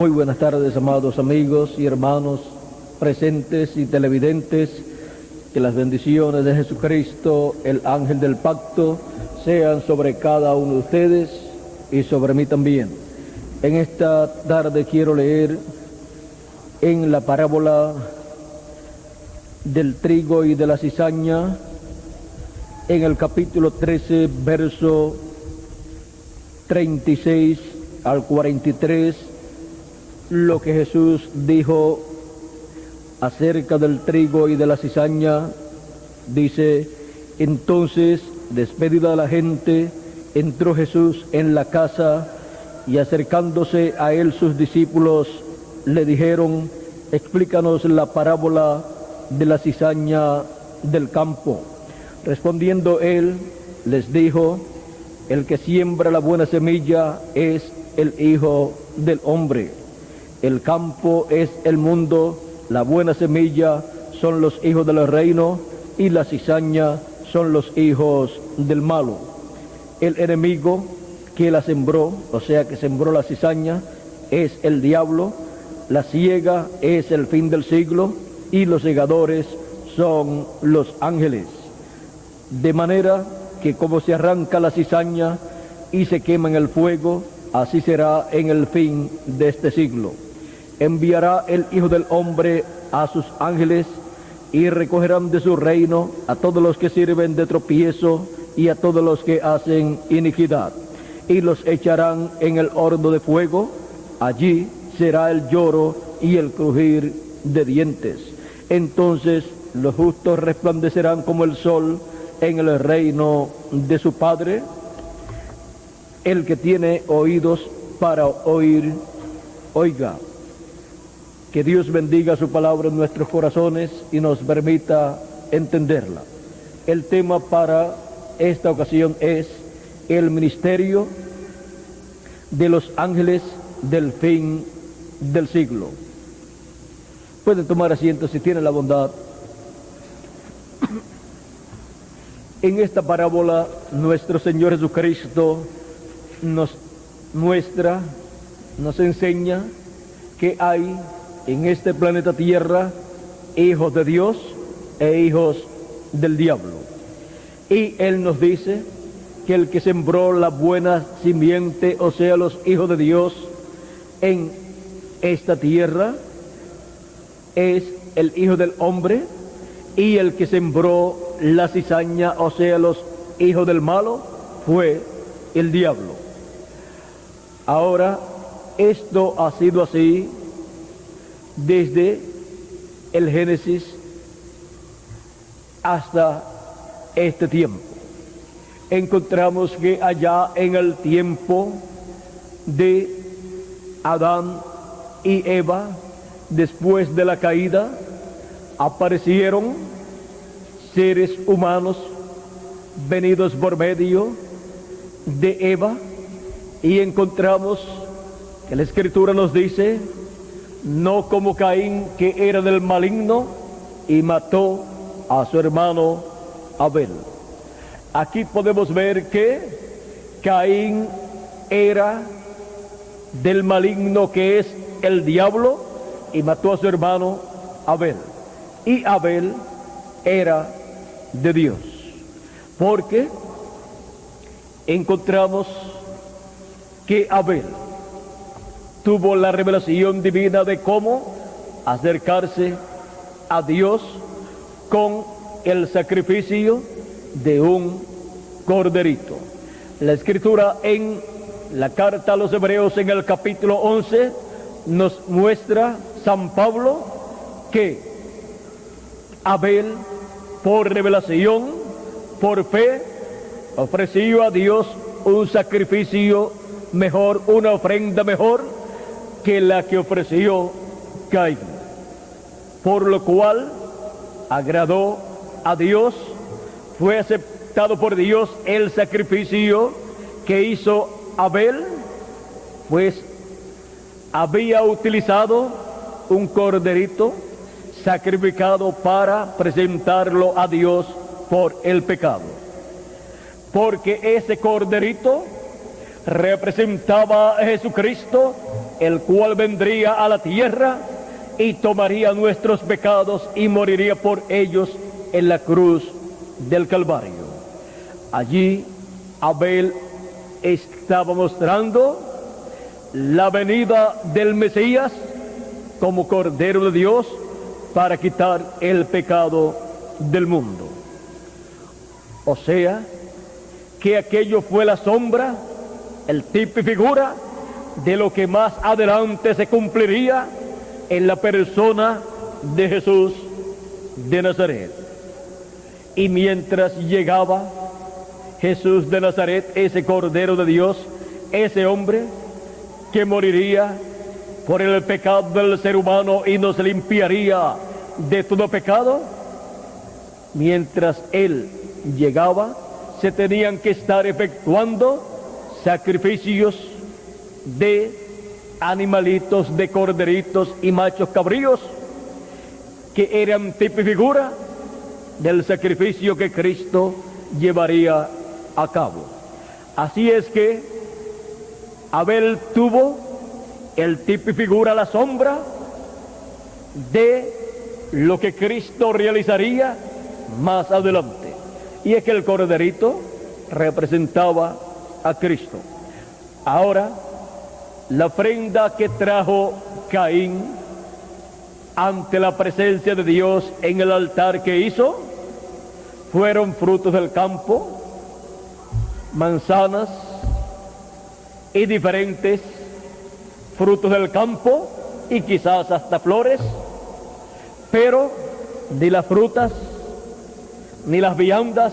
Muy buenas tardes, amados amigos y hermanos presentes y televidentes. Que las bendiciones de Jesucristo, el ángel del pacto, sean sobre cada uno de ustedes y sobre mí también. En esta tarde quiero leer en la parábola del trigo y de la cizaña, en el capítulo 13, verso 36 al 43, lo que Jesús dijo acerca del trigo y de la cizaña. Dice: entonces, despedida la gente, entró Jesús en la casa, y acercándose a él sus discípulos le dijeron: explícanos la parábola de la cizaña del campo. Respondiendo él, les dijo: el que siembra la buena semilla es el Hijo del Hombre. El campo es el mundo, la buena semilla son los hijos del reino, y la cizaña son los hijos del malo. El enemigo que la sembró, o sea que sembró la cizaña, es el diablo. La siega es el fin del siglo, y los segadores son los ángeles. De manera que como se arranca la cizaña y se quema en el fuego, así será en el fin de este siglo. Enviará el Hijo del Hombre a sus ángeles, y recogerán de su reino a todos los que sirven de tropiezo y a todos los que hacen iniquidad, y los echarán en el horno de fuego. Allí será el lloro y el crujir de dientes. Entonces los justos resplandecerán como el sol en el reino de su Padre. El que tiene oídos para oír, oiga. Que Dios bendiga su palabra en nuestros corazones y nos permita entenderla. El tema para esta ocasión es el ministerio de los ángeles del fin del siglo. Pueden tomar asiento si tienen la bondad. En esta parábola, nuestro Señor Jesucristo nos muestra, nos enseña que hay en este planeta Tierra hijos de Dios e hijos del diablo. Y Él nos dice que el que sembró la buena simiente, o sea, los hijos de Dios en esta tierra, es el Hijo del Hombre, y el que sembró la cizaña, o sea, los hijos del malo, fue el diablo. Ahora, esto ha sido así desde el Génesis hasta este tiempo. Encontramos que allá en el tiempo de Adán y Eva, después de la caída, aparecieron seres humanos venidos por medio de Eva, y encontramos que la Escritura nos dice: no como Caín, que era del maligno y mató a su hermano Abel. Aquí podemos ver que Caín era del maligno, que es el diablo, y mató a su hermano Abel. Y Abel era de Dios, porque encontramos que Abel tuvo la revelación divina de cómo acercarse a Dios con el sacrificio de un corderito. La Escritura en la carta a los Hebreos, en el capítulo 11, nos muestra San Pablo que Abel, por revelación, por fe, ofreció a Dios un sacrificio mejor, una ofrenda mejor que la que ofreció Caín, por lo cual agradó a Dios, fue aceptado por Dios el sacrificio que hizo Abel, pues había utilizado un corderito sacrificado para presentarlo a Dios por el pecado, porque ese corderito representaba a Jesucristo, el cual vendría a la tierra y tomaría nuestros pecados y moriría por ellos en la cruz del Calvario. Allí Abel estaba mostrando la venida del Mesías como Cordero de Dios para quitar el pecado del mundo. O sea, que aquello fue la sombra, el tipo y figura de lo que más adelante se cumpliría en la persona de Jesús de Nazaret. Y mientras llegaba Jesús de Nazaret, ese Cordero de Dios, ese hombre que moriría por el pecado del ser humano y nos limpiaría de todo pecado, mientras Él llegaba, se tenían que estar efectuando sacrificios de animalitos, de corderitos y machos cabríos, que eran tipo y figura del sacrificio que Cristo llevaría a cabo. Así es que Abel tuvo el tipo y figura, la sombra de lo que Cristo realizaría más adelante. Y es que el corderito representaba a Cristo. Ahora, la ofrenda que trajo Caín ante la presencia de Dios en el altar que hizo, fueron frutos del campo, manzanas y diferentes frutos del campo y quizás hasta flores, pero ni las frutas, ni las viandas,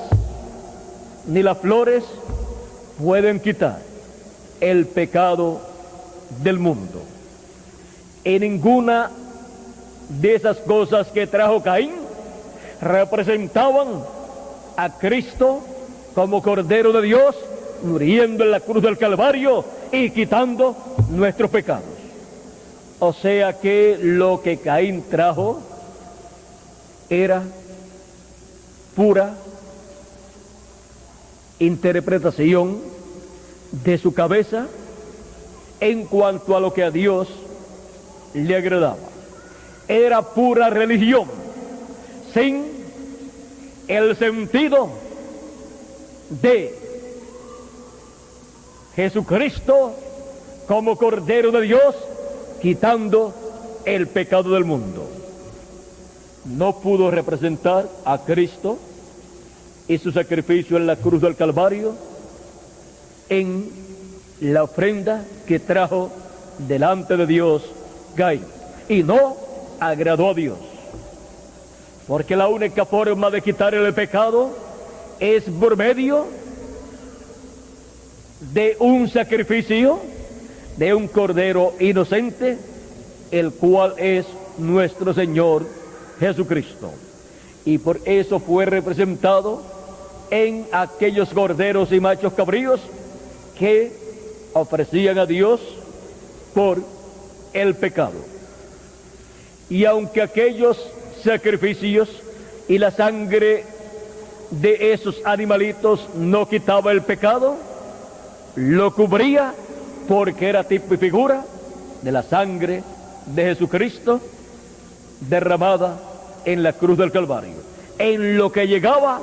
ni las flores pueden quitar el pecado del mundo. Y ninguna de esas cosas que trajo Caín representaban a Cristo como Cordero de Dios, muriendo en la cruz del Calvario y quitando nuestros pecados. O sea que lo que Caín trajo era pura interpretación de su cabeza en cuanto a lo que a Dios le agradaba. Era pura religión, sin el sentido de Jesucristo como Cordero de Dios, quitando el pecado del mundo. No pudo representar a Cristo y su sacrificio en la cruz del Calvario en la ofrenda que trajo delante de Dios Caín, y no agradó a Dios, porque la única forma de quitar el pecado es por medio de un sacrificio de un cordero inocente, el cual es nuestro Señor Jesucristo. Y por eso fue representado en aquellos corderos y machos cabríos que ofrecían a Dios por el pecado. Y aunque aquellos sacrificios y la sangre de esos animalitos no quitaba el pecado, lo cubría porque era tipo y figura de la sangre de Jesucristo derramada en la cruz del Calvario. En lo que llegaba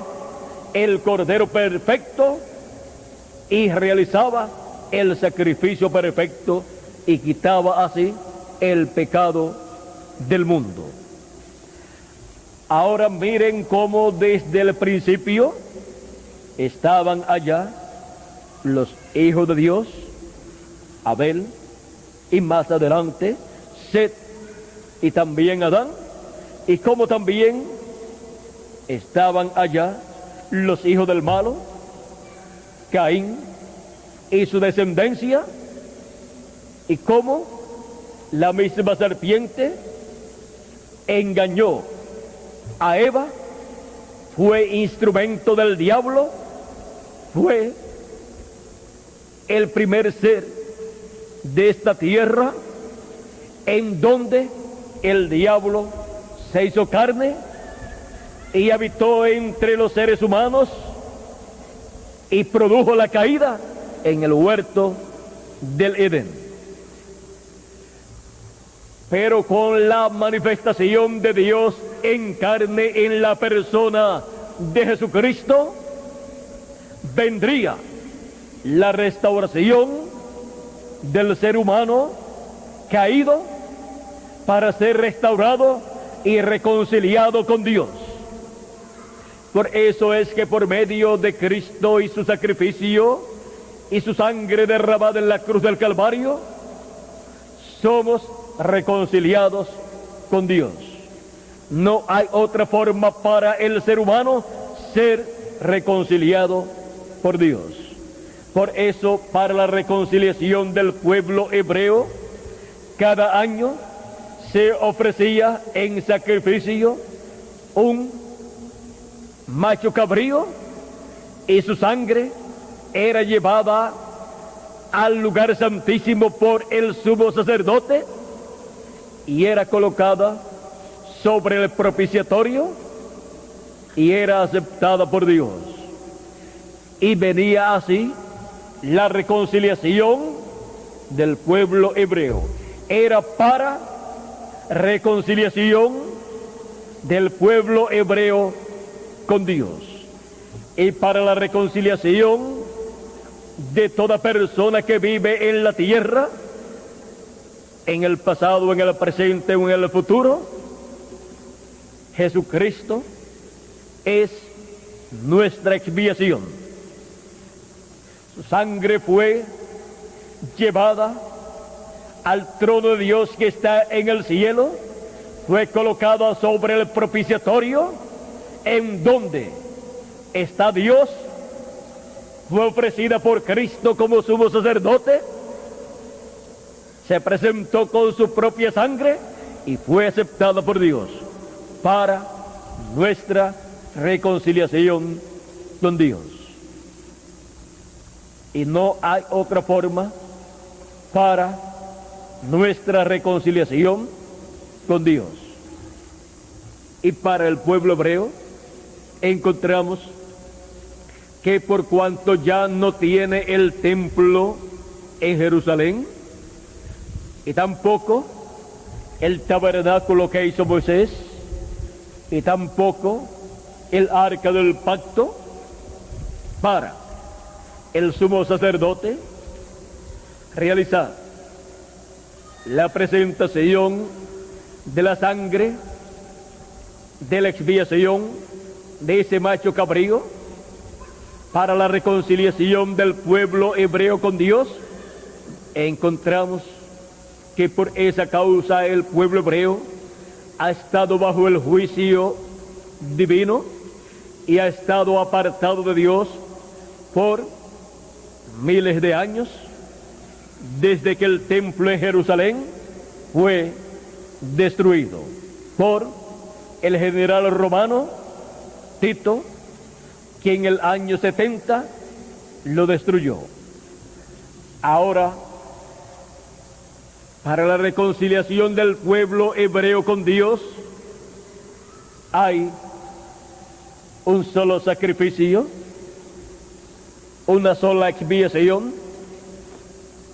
el Cordero perfecto y realizaba el sacrificio perfecto y quitaba así el pecado del mundo. Ahora miren cómo desde el principio estaban allá los hijos de Dios, Abel, y más adelante Set y también Adán, y como también estaban allá los hijos del malo, Caín y su descendencia, y cómo la misma serpiente engañó a Eva, fue instrumento del diablo, fue el primer ser de esta tierra en donde el diablo se hizo carne y habitó entre los seres humanos y produjo la caída en el huerto del Edén. pero con la manifestación de Dios en carne en la persona de Jesucristo, vendría la restauración del ser humano caído para ser restaurado y reconciliado con Dios. Por eso es que por medio de Cristo y su sacrificio y su sangre derramada en la cruz del Calvario, somos reconciliados con Dios. No hay otra forma para el ser humano ser reconciliado por Dios. Por eso, para la reconciliación del pueblo hebreo, cada año se ofrecía en sacrificio un macho cabrío y su sangre era llevada al lugar santísimo por el sumo sacerdote y era colocada sobre el propiciatorio y era aceptada por Dios. Y venía así la reconciliación del pueblo hebreo. Era para reconciliación del pueblo hebreo con Dios y para la reconciliación de toda persona que vive en la tierra, en el pasado, en el presente o en el futuro. Jesucristo es nuestra expiación. Su sangre fue llevada al trono de Dios que está en el cielo, fue colocada sobre el propiciatorio, en donde está Dios, fue ofrecida por Cristo como sumo sacerdote, se presentó con su propia sangre y fue aceptada por Dios para nuestra reconciliación con Dios. Y no hay otra forma para nuestra reconciliación con Dios. Y para el pueblo hebreo encontramos que por cuanto ya no tiene el templo en Jerusalén y tampoco el tabernáculo que hizo Moisés y tampoco el arca del pacto, para el sumo sacerdote realizar la presentación de la sangre de la expiación de ese macho cabrío para la reconciliación del pueblo hebreo con Dios, encontramos que por esa causa el pueblo hebreo ha estado bajo el juicio divino y ha estado apartado de Dios por miles de años, desde que el templo en Jerusalén fue destruido por el general romano Tito, quien en el año 70 lo destruyó. Ahora, para la reconciliación del pueblo hebreo con Dios, hay un solo sacrificio, una sola expiación,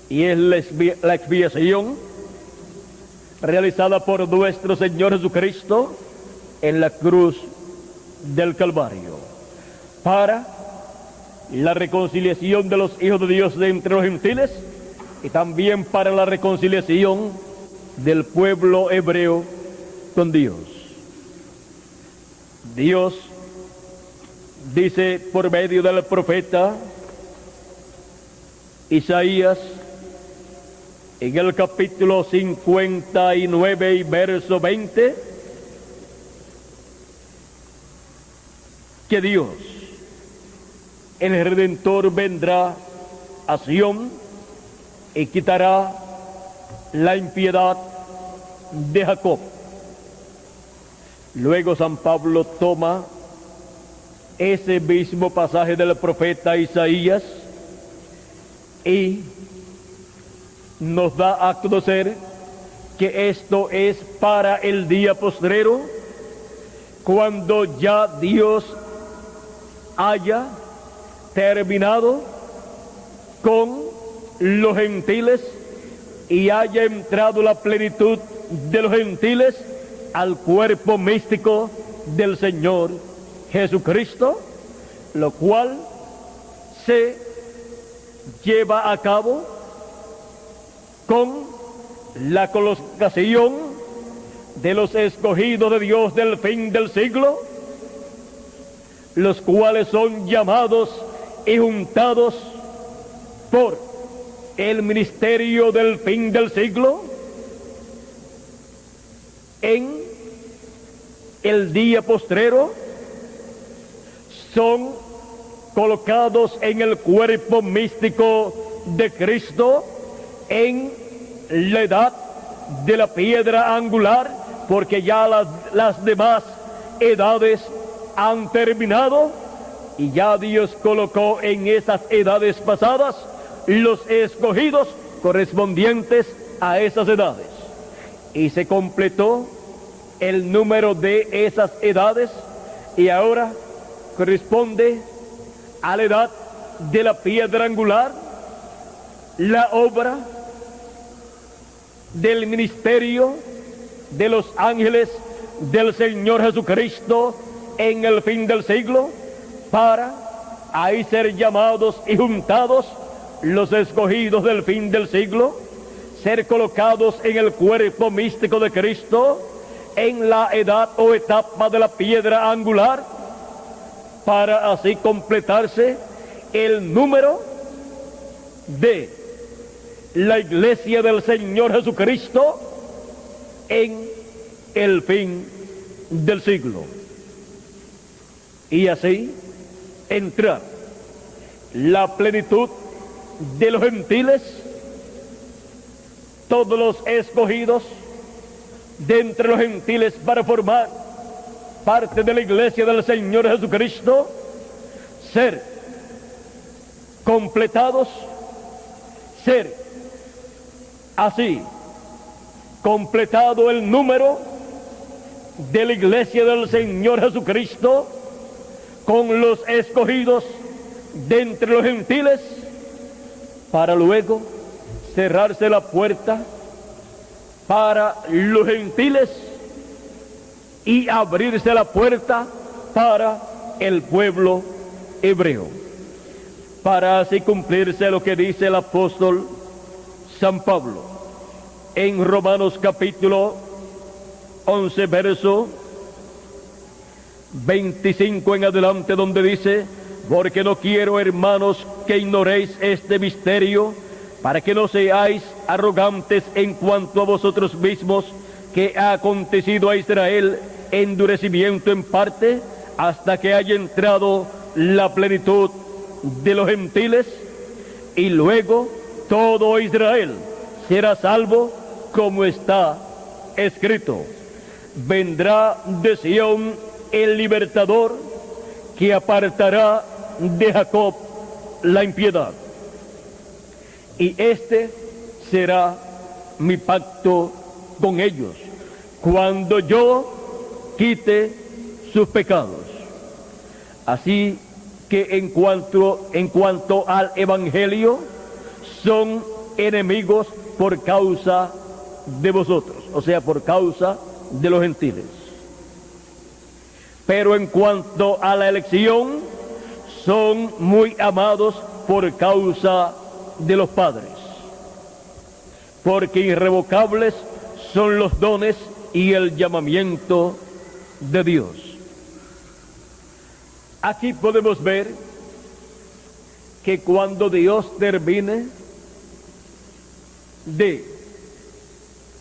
y es la expiación realizada por nuestro Señor Jesucristo en la cruz del Calvario, para la reconciliación de los hijos de Dios de entre los gentiles y también para la reconciliación del pueblo hebreo con Dios. Dios dice por medio del profeta Isaías en el capítulo 59 y verso 20, que Dios, el Redentor, vendrá a Sión y quitará la impiedad de Jacob. Luego San Pablo toma ese mismo pasaje del profeta Isaías y nos da a conocer que esto es para el día postrero, cuando ya Dios haya terminado con los gentiles y haya entrado la plenitud de los gentiles al cuerpo místico del Señor Jesucristo, lo cual se lleva a cabo con la colocación de los escogidos de Dios del fin del siglo, los cuales son llamados y juntados por el ministerio del fin del siglo en el día postrero, son colocados en el cuerpo místico de Cristo en la edad de la piedra angular, porque ya las demás edades han terminado y ya Dios colocó en esas edades pasadas los escogidos correspondientes a esas edades, y se completó el número de esas edades y ahora corresponde a la edad de la piedra angular la obra del ministerio de los ángeles del Señor Jesucristo en el fin del siglo, para ahí ser llamados y juntados los escogidos del fin del siglo, ser colocados en el cuerpo místico de Cristo en la edad o etapa de la piedra angular, para así completarse el número de la iglesia del Señor Jesucristo en el fin del siglo, y así entrar la plenitud de los gentiles, todos los escogidos de entre los gentiles para formar parte de la iglesia del Señor Jesucristo, ser completados, ser así completado el número de la iglesia del Señor Jesucristo con los escogidos de entre los gentiles, para luego cerrarse la puerta para los gentiles y abrirse la puerta para el pueblo hebreo, para así cumplirse lo que dice el apóstol San Pablo en Romanos capítulo 11, verso 25 en adelante, donde dice: porque no quiero, hermanos, que ignoréis este misterio, para que no seáis arrogantes en cuanto a vosotros mismos, que ha acontecido a Israel endurecimiento en parte, hasta que haya entrado la plenitud de los gentiles, y luego todo Israel será salvo, como está escrito: vendrá de Sión el libertador, que apartará de Jacob la impiedad. Y este será mi pacto con ellos, cuando yo quite sus pecados. Así que en cuanto al evangelio, son enemigos por causa de vosotros, o sea, por causa de los gentiles. Pero en cuanto a la elección, son muy amados por causa de los padres, porque irrevocables son los dones y el llamamiento de Dios. Aquí podemos ver que cuando Dios termine de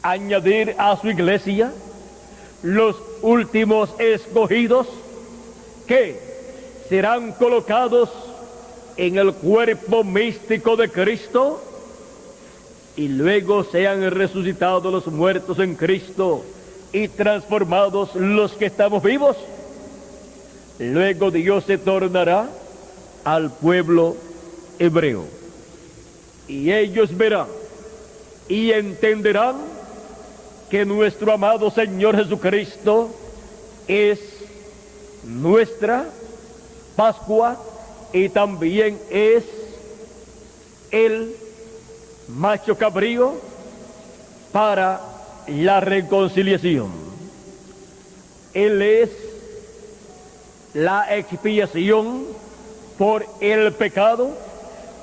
añadir a su iglesia los últimos escogidos, que serán colocados en el cuerpo místico de Cristo, y luego sean resucitados los muertos en Cristo y transformados los que estamos vivos, luego Dios se tornará al pueblo hebreo, y ellos verán y entenderán que nuestro amado Señor Jesucristo es nuestra Pascua, y también es el macho cabrío para la reconciliación. Él es la expiación por el pecado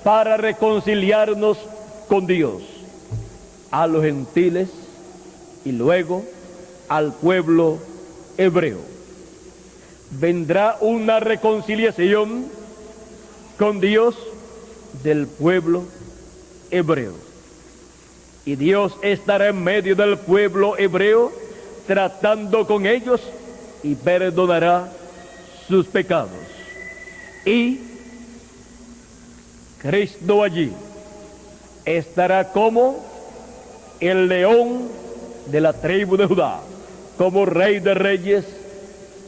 para reconciliarnos con Dios, a los gentiles y luego al pueblo hebreo. Vendrá una reconciliación con Dios del pueblo hebreo. Y Dios estará en medio del pueblo hebreo tratando con ellos y perdonará sus pecados. Y Cristo allí estará como el león de la tribu de Judá, como Rey de reyes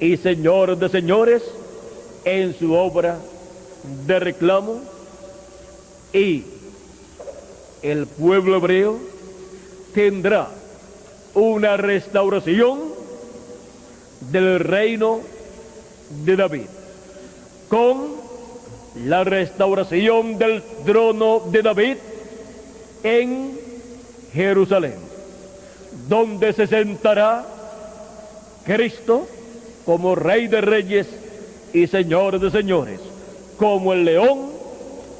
y Señor de señores en su obra de reclamo. Y el pueblo hebreo tendrá una restauración del reino de David, con la restauración del trono de David en Jerusalén, donde se sentará Cristo como Rey de reyes y Señor de señores, como el león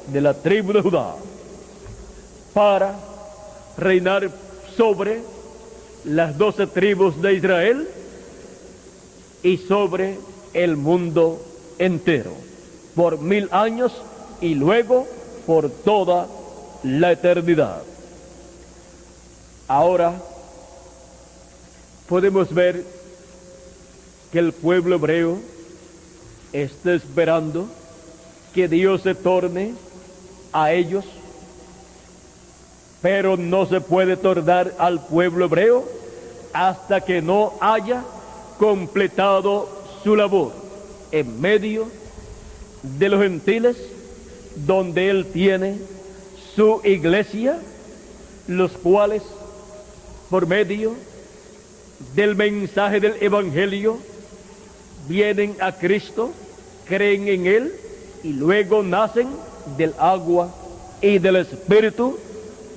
de la tribu de Judá, para reinar sobre las 12 tribus de Israel y sobre el mundo entero, por 1000 años y luego por toda la eternidad. Ahora podemos ver que el pueblo hebreo está esperando que Dios se torne a ellos, pero no se puede tornar al pueblo hebreo hasta que no haya completado su labor en medio de los gentiles, donde Él tiene su iglesia, los cuales por medio del mensaje del Evangelio vienen a Cristo, creen en Él y luego nacen del agua y del Espíritu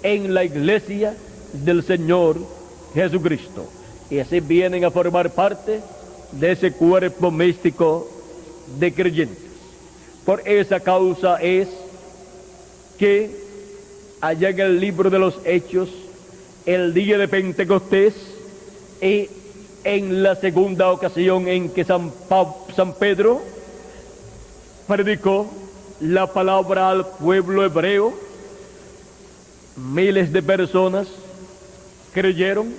en la iglesia del Señor Jesucristo. Y así vienen a formar parte de ese cuerpo místico de creyentes. Por esa causa es que allá en el libro de los Hechos, el día de Pentecostés y en la segunda ocasión en que San Pedro predicó la palabra al pueblo hebreo, miles de personas creyeron,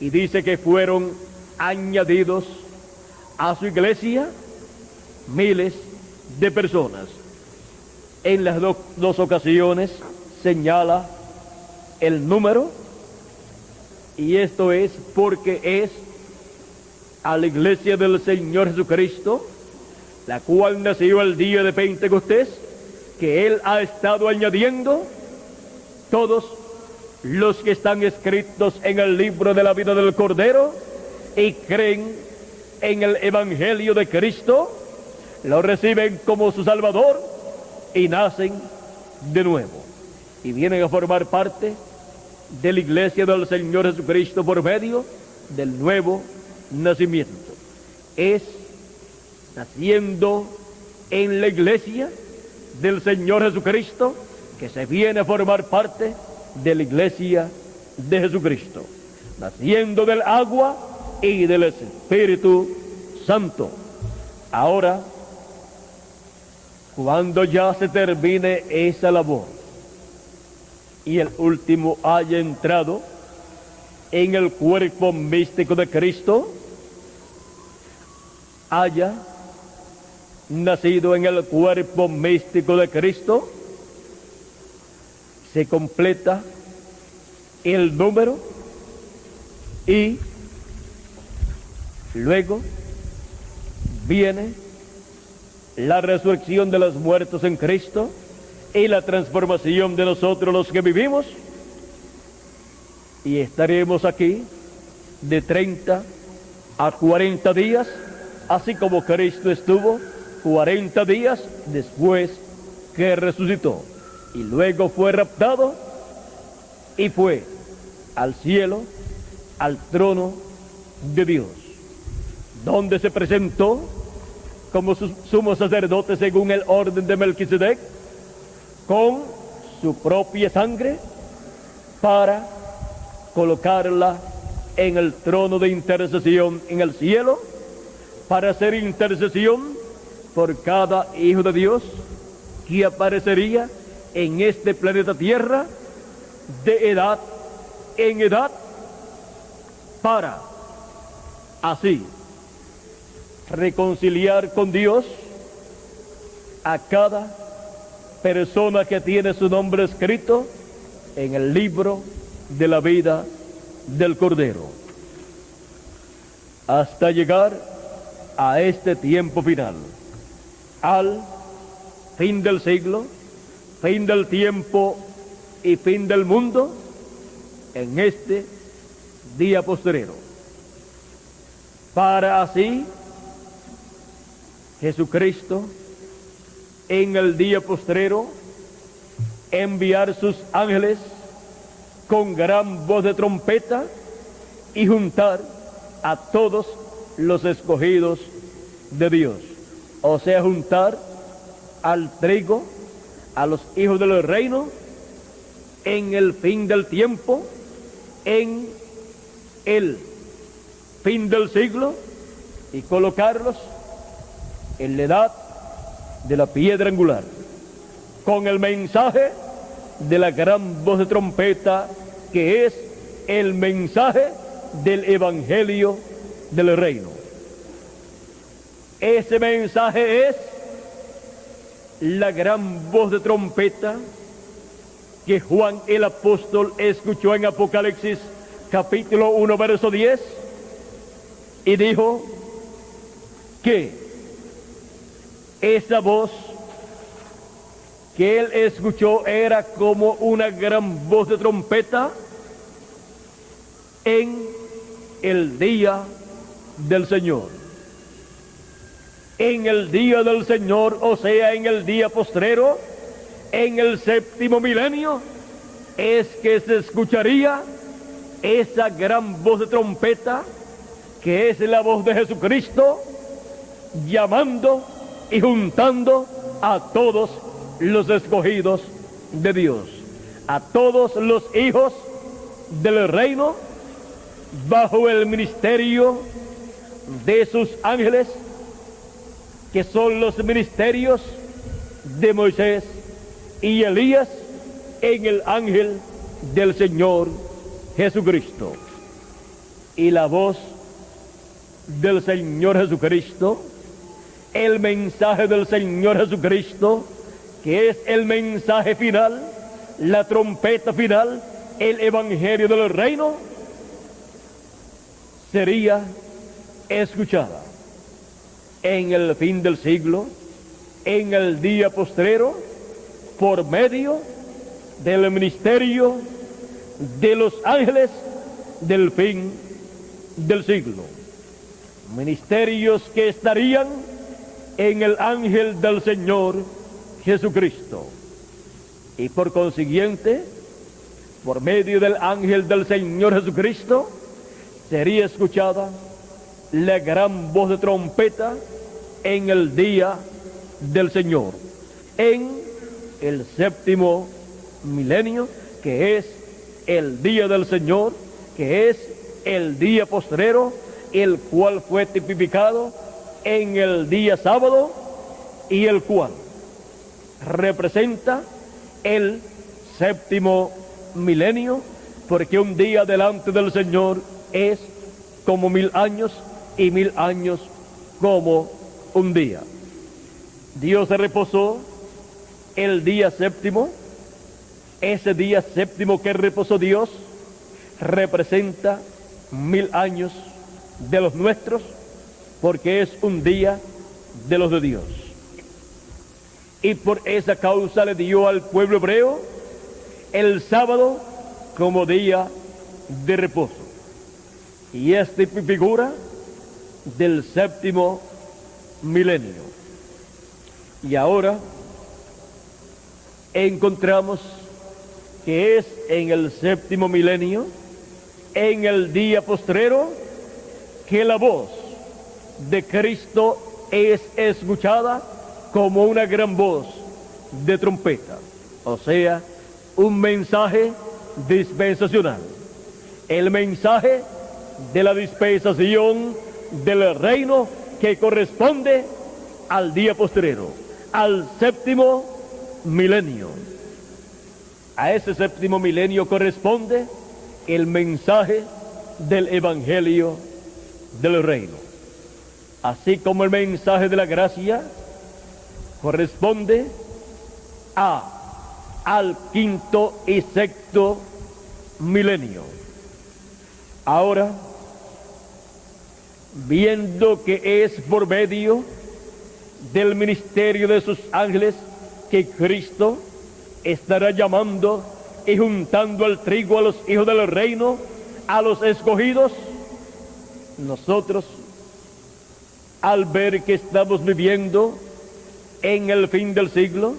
y dice que fueron añadidos a su iglesia miles de personas. En las dos ocasiones señala el número, y esto es porque es a la iglesia del Señor Jesucristo, la cual nació el día de Pentecostés, que Él ha estado añadiendo todos los que están escritos en el libro de la vida del Cordero y creen en el Evangelio de Cristo, lo reciben como su Salvador y nacen de nuevo y vienen a formar parte de la iglesia del Señor Jesucristo por medio del nuevo nacimiento. Es naciendo en la iglesia del Señor Jesucristo que se viene a formar parte de la iglesia de Jesucristo, naciendo del agua y del Espíritu Santo. Ahora, cuando ya se termine esa labor y el último haya entrado en el cuerpo místico de Cristo, haya nacido en el cuerpo místico de Cristo, se completa el número y luego viene la resurrección de los muertos en Cristo y la transformación de nosotros los que vivimos, y estaremos aquí de 30 a 40 días, así como Cristo estuvo 40 días después que resucitó, y luego fue raptado y fue al cielo, al trono de Dios, donde se presentó como sumo sacerdote según el orden de Melquisedec, con su propia sangre, para colocarla en el trono de intercesión en el cielo, para hacer intercesión por cada hijo de Dios que aparecería en este planeta Tierra de edad en edad, para así reconciliar con Dios a cada persona que tiene su nombre escrito en el libro de la vida del Cordero, hasta llegar a este tiempo final, al fin del siglo, fin del tiempo y fin del mundo, en este día postrero, para así Jesucristo en el día postrero enviar sus ángeles con gran voz de trompeta y juntar a todos los escogidos de Dios, o sea, juntar al trigo, a los hijos del reino, en el fin del tiempo, en el fin del siglo, y colocarlos en la edad de la piedra angular, con el mensaje de la gran voz de trompeta, que es el mensaje del evangelio del reino. Ese mensaje es la gran voz de trompeta que Juan el apóstol escuchó en Apocalipsis capítulo 1 verso 10, y dijo que esa voz que él escuchó era como una gran voz de trompeta en el día del Señor. En el día del Señor, o sea, en el día postrero, en el séptimo milenio, es que se escucharía esa gran voz de trompeta, que es la voz de Jesucristo, llamando y juntando a todos los escogidos de Dios, a todos los hijos del reino, bajo el ministerio de sus ángeles, que son los ministerios de Moisés y Elías, en el ángel del Señor Jesucristo. Y la voz del Señor Jesucristo, el mensaje del Señor Jesucristo, que es el mensaje final, la trompeta final, el evangelio del reino, sería escuchada en el fin del siglo, en el día postrero, por medio del ministerio de los ángeles del fin del siglo. Ministerios que estarían en el ángel del Señor Jesucristo. Y por consiguiente, por medio del ángel del Señor Jesucristo, sería escuchada la gran voz de trompeta en el día del Señor, en el séptimo milenio, que es el día del Señor, que es el día postrero, el cual fue tipificado en el día sábado, y el cual representa el séptimo milenio, porque un día delante del Señor es como 1000 años, y 1000 años como un día. Dios se reposó el día séptimo. Ese día séptimo que reposó Dios representa 1000 años de los nuestros, porque es un día de los de Dios. Y por esa causa le dio al pueblo hebreo el sábado como día de reposo. Y esta figura del séptimo milenio. Y ahora encontramos que es en el séptimo milenio en el día postrero que la voz de Cristo es escuchada como una gran voz de trompeta, o sea, un mensaje dispensacional, el mensaje de la dispensación del reino que corresponde al día postrero, al séptimo milenio. A ese séptimo milenio corresponde el mensaje del evangelio del reino, así como el mensaje de la gracia corresponde al quinto y sexto milenio. Ahora, viendo que es por medio del ministerio de sus ángeles que Cristo estará llamando y juntando al trigo a los hijos del reino, a los escogidos, nosotros, al ver que estamos viviendo en el fin del siglo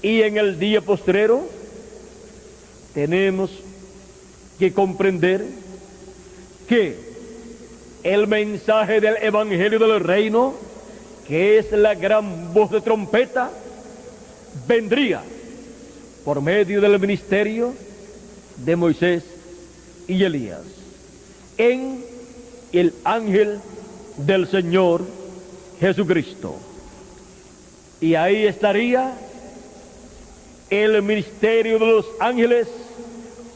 y en el día postrero, tenemos que comprender que el mensaje del evangelio del reino, que es la gran voz de trompeta, vendría por medio del ministerio de Moisés y Elías en el ángel del Señor Jesucristo. Y ahí estaría el ministerio de los ángeles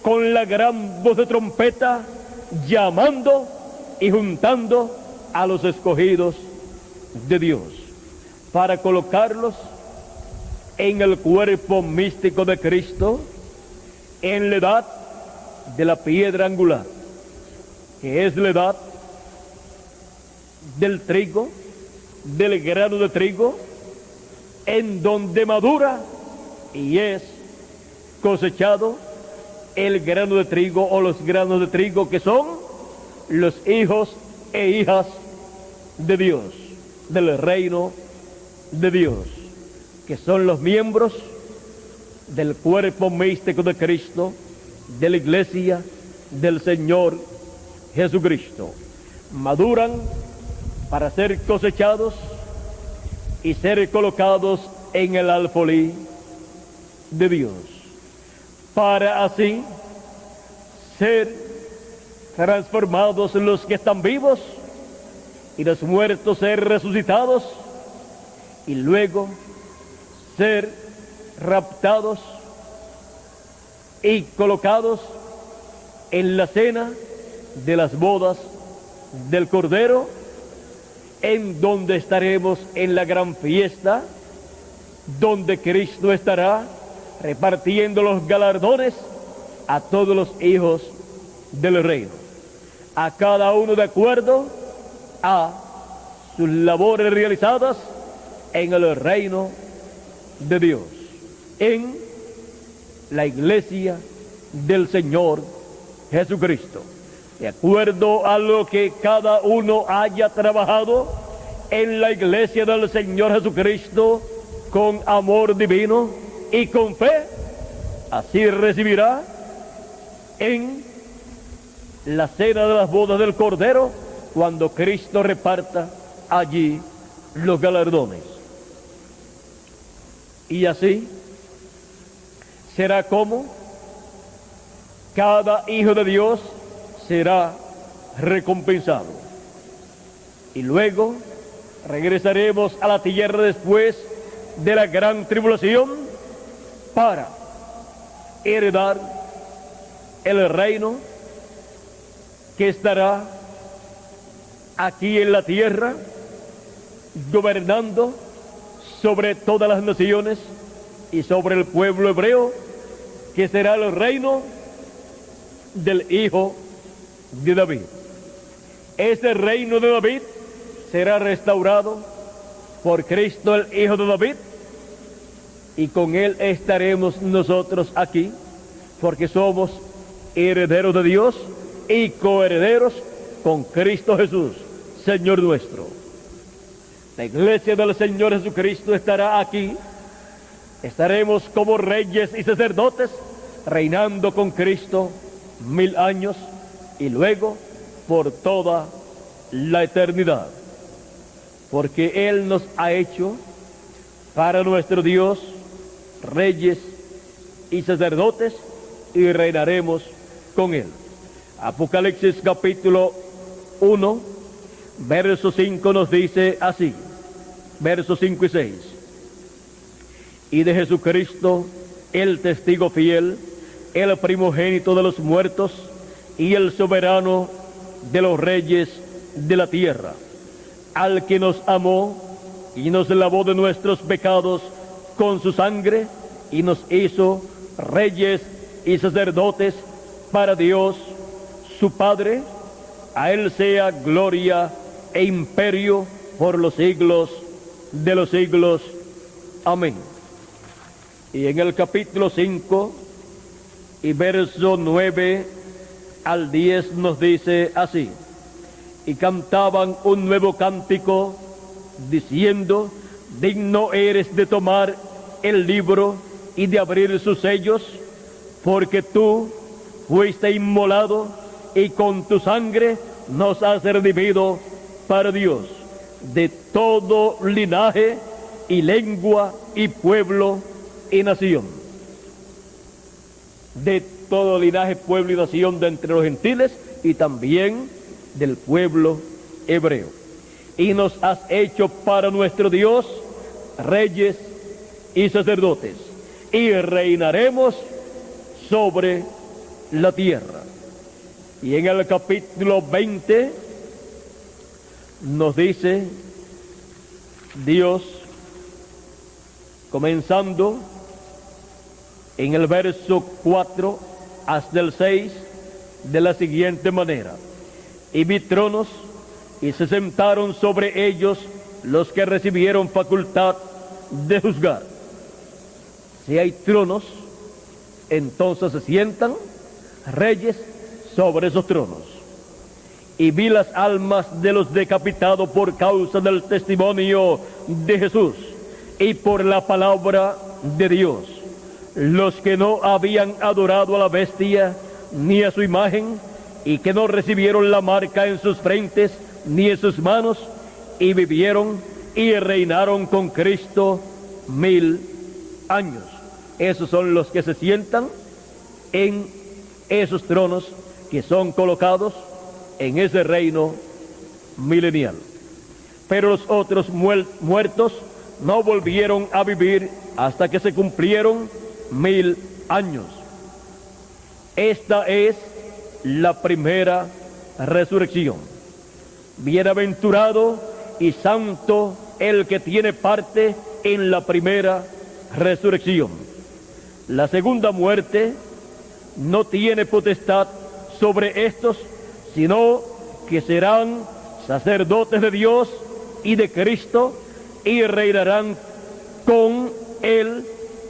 con la gran voz de trompeta, llamando y juntando a los escogidos de Dios para colocarlos en el cuerpo místico de Cristo, en la edad de la piedra angular, que es la edad del trigo, del grano de trigo, en donde madura y es cosechado el grano de trigo o los granos de trigo, que son los hijos e hijas de Dios, del reino de Dios, que son los miembros del cuerpo místico de Cristo, de la iglesia del Señor Jesucristo. Maduran para ser cosechados y ser colocados en el alfolí de Dios, para así ser transformados los que están vivos y los muertos ser resucitados y luego ser raptados y colocados en la cena de las bodas del Cordero, en donde estaremos en la gran fiesta, donde Cristo estará repartiendo los galardones a todos los hijos del reino, a cada uno de acuerdo a sus labores realizadas en el reino de Dios, en la iglesia del Señor Jesucristo, de acuerdo a lo que cada uno haya trabajado en la iglesia del Señor Jesucristo con amor divino y con fe, así recibirá en la cena de las bodas del Cordero, cuando Cristo reparta allí los galardones. Y así será como cada hijo de Dios será recompensado. Y luego regresaremos a la tierra después de la gran tribulación para heredar el reino que estará aquí en la tierra, gobernando sobre todas las naciones y sobre el pueblo hebreo, que será el reino del Hijo de David. Ese reino de David será restaurado por Cristo, el Hijo de David, y con él estaremos nosotros aquí, porque somos herederos de Dios y coherederos con Cristo Jesús, Señor nuestro. La iglesia del Señor Jesucristo estará aquí. Estaremos como reyes y sacerdotes, reinando con Cristo 1000 años y luego por toda la eternidad. Porque Él nos ha hecho para nuestro Dios reyes y sacerdotes, y reinaremos con Él. Apocalipsis capítulo 1, verso 5 nos dice así, versos 5 y 6. Y de Jesucristo, el testigo fiel, el primogénito de los muertos y el soberano de los reyes de la tierra, al que nos amó y nos lavó de nuestros pecados con su sangre y nos hizo reyes y sacerdotes para Dios su Padre. A Él sea gloria e imperio por los siglos de los siglos. Amén. Y en el capítulo 5 y verso 9 al 10 nos dice así: y cantaban un nuevo cántico diciendo: digno eres de tomar el libro y de abrir sus sellos, porque tú fuiste inmolado y con tu sangre nos has redimido para Dios de todo linaje y lengua y pueblo y nación. De todo linaje, pueblo y nación de entre los gentiles y también del pueblo hebreo. Y nos has hecho para nuestro Dios reyes y sacerdotes, y reinaremos sobre la tierra. Y en el capítulo 20 nos dice Dios, comenzando en el verso 4 hasta el 6, de la siguiente manera: y vi tronos, y se sentaron sobre ellos los que recibieron facultad de juzgar. Si hay tronos, entonces se sientan reyes sobre esos tronos. Y vi las almas de los decapitados por causa del testimonio de Jesús y por la palabra de Dios, los que no habían adorado a la bestia ni a su imagen, y que no recibieron la marca en sus frentes ni en sus manos, y vivieron y reinaron con Cristo 1000 años. Esos son los que se sientan en esos tronos que son colocados en ese reino milenial. Pero los otros muertos no volvieron a vivir hasta que se cumplieron 1000 años. Esta es la primera resurrección. Bienaventurado y santo el que tiene parte en la primera resurrección. La segunda muerte no tiene potestad sobre estos, sino que serán sacerdotes de Dios y de Cristo, y reinarán con Él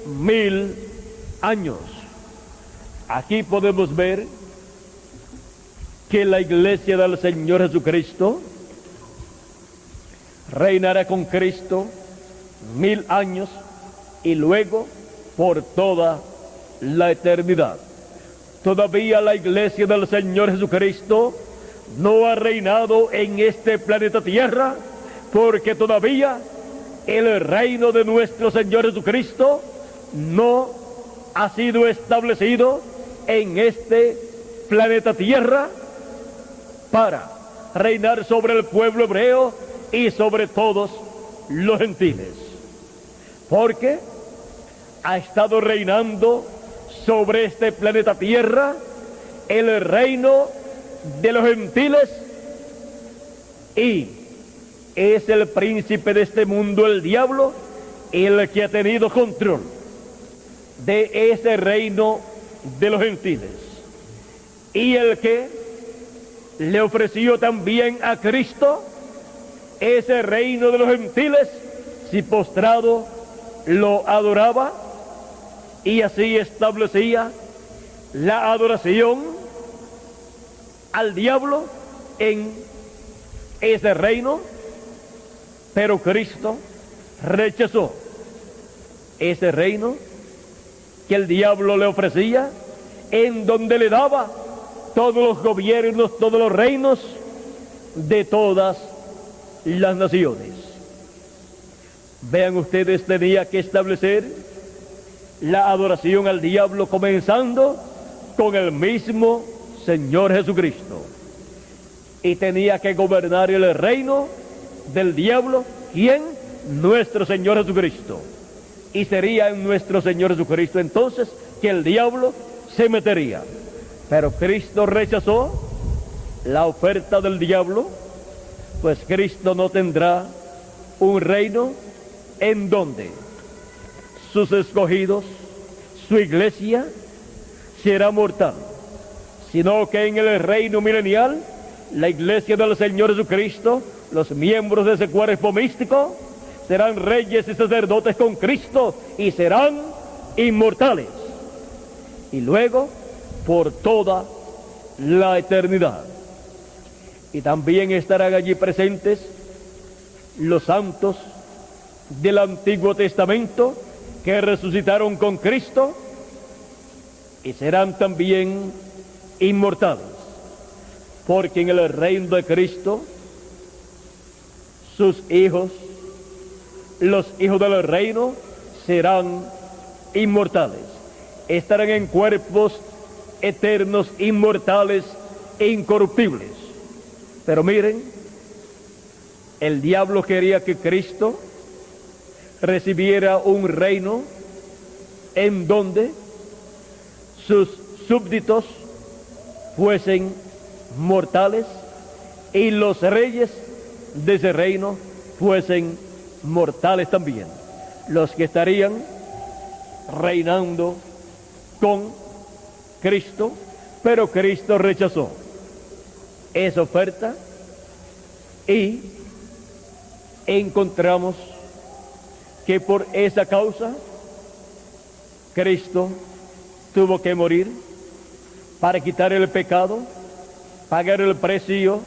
1000 años. Aquí podemos ver que la iglesia del Señor Jesucristo reinará con Cristo 1000 años y luego por toda la eternidad. Todavía la iglesia del Señor Jesucristo no ha reinado en este planeta Tierra, porque todavía el reino de nuestro Señor Jesucristo no ha sido establecido en este planeta Tierra para reinar sobre el pueblo hebreo y sobre todos los gentiles, porque ha estado reinando sobre este planeta Tierra el reino de los gentiles, y es el príncipe de este mundo, el diablo, el que ha tenido control de ese reino de los gentiles, y el que le ofreció también a Cristo ese reino de los gentiles si postrado lo adoraba, y así establecía la adoración al diablo en ese reino. Pero Cristo rechazó ese reino que el diablo le ofrecía, en donde le daba todos los gobiernos, todos los reinos de todas las naciones. Vean ustedes, tenía que establecer la adoración al diablo, comenzando con el mismo Señor Jesucristo. Y tenía que gobernar el reino del diablo, ¿quién? Nuestro Señor Jesucristo. Y sería en nuestro Señor Jesucristo entonces que el diablo se metería. Pero Cristo rechazó la oferta del diablo, pues Cristo no tendrá un reino en donde sus escogidos, su iglesia, será mortal, sino que en el reino milenial, la iglesia del Señor Jesucristo, los miembros de ese cuerpo místico, serán reyes y sacerdotes con Cristo y serán inmortales. Y luego, por toda la eternidad. Y también estarán allí presentes los santos del Antiguo Testamento que resucitaron con Cristo y serán también inmortales, porque en el reino de Cristo sus hijos, los hijos del reino, serán inmortales, estarán en cuerpos eternos, inmortales e incorruptibles. Pero miren, el diablo quería que Cristo recibiera un reino en donde sus súbditos fuesen mortales y los reyes de ese reino fuesen mortales también, los que estarían reinando con Cristo. Pero Cristo rechazó esa oferta y encontramos que por esa causa Cristo tuvo que morir para quitar el pecado, pagar el precio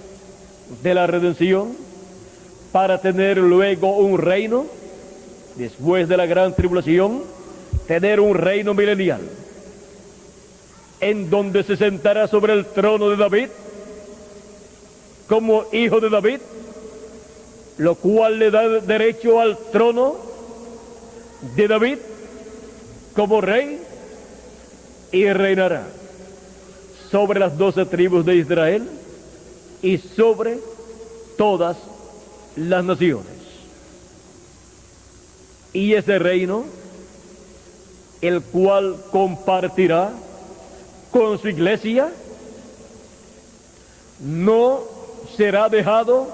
de la redención, para tener luego un reino, después de la gran tribulación, tener un reino milenial, en donde se sentará sobre el trono de David, como hijo de David, lo cual le da derecho al trono de David como rey, y reinará sobre las 12 tribus de Israel y sobre todas las naciones. Y ese reino, el cual compartirá con su iglesia, no será dejado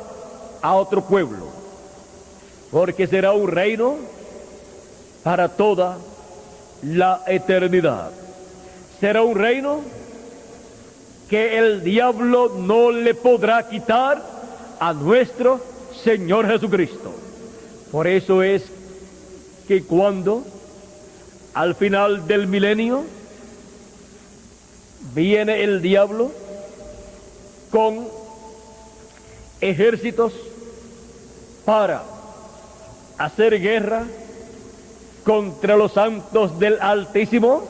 a otro pueblo, porque será un reino para toda la eternidad. Será un reino que el diablo no le podrá quitar a nuestro Señor Jesucristo. Por eso es que cuando al final del milenio viene el diablo con ejércitos para hacer guerra contra los santos del Altísimo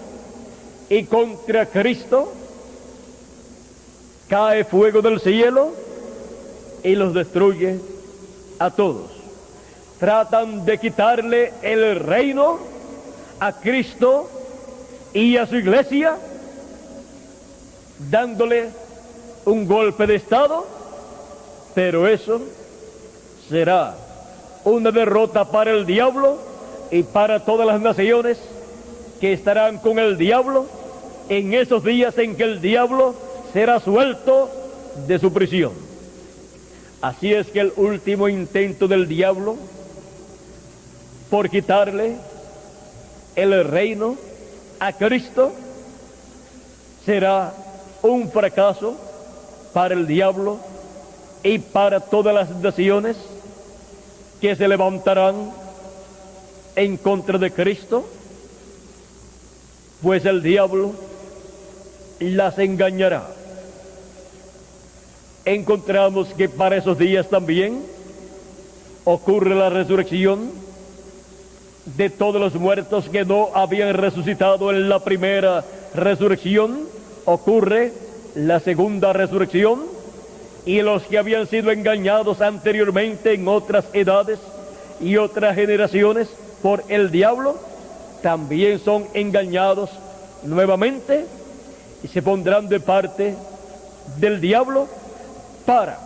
y contra Cristo, cae fuego del cielo y los destruye a todos. Tratan de quitarle el reino a Cristo y a su iglesia, dándole un golpe de estado, pero eso será una derrota para el diablo y para todas las naciones que estarán con el diablo en esos días en que el diablo será suelto de su prisión. Así es que el último intento del diablo por quitarle el reino a Cristo será un fracaso para el diablo y para todas las naciones que se levantarán en contra de Cristo, pues el diablo las engañará. Encontramos que para esos días también ocurre la resurrección de todos los muertos que no habían resucitado en la primera resurrección. Ocurre la segunda resurrección, y los que habían sido engañados anteriormente en otras edades y otras generaciones por el diablo, también son engañados nuevamente y se pondrán de parte del diablo para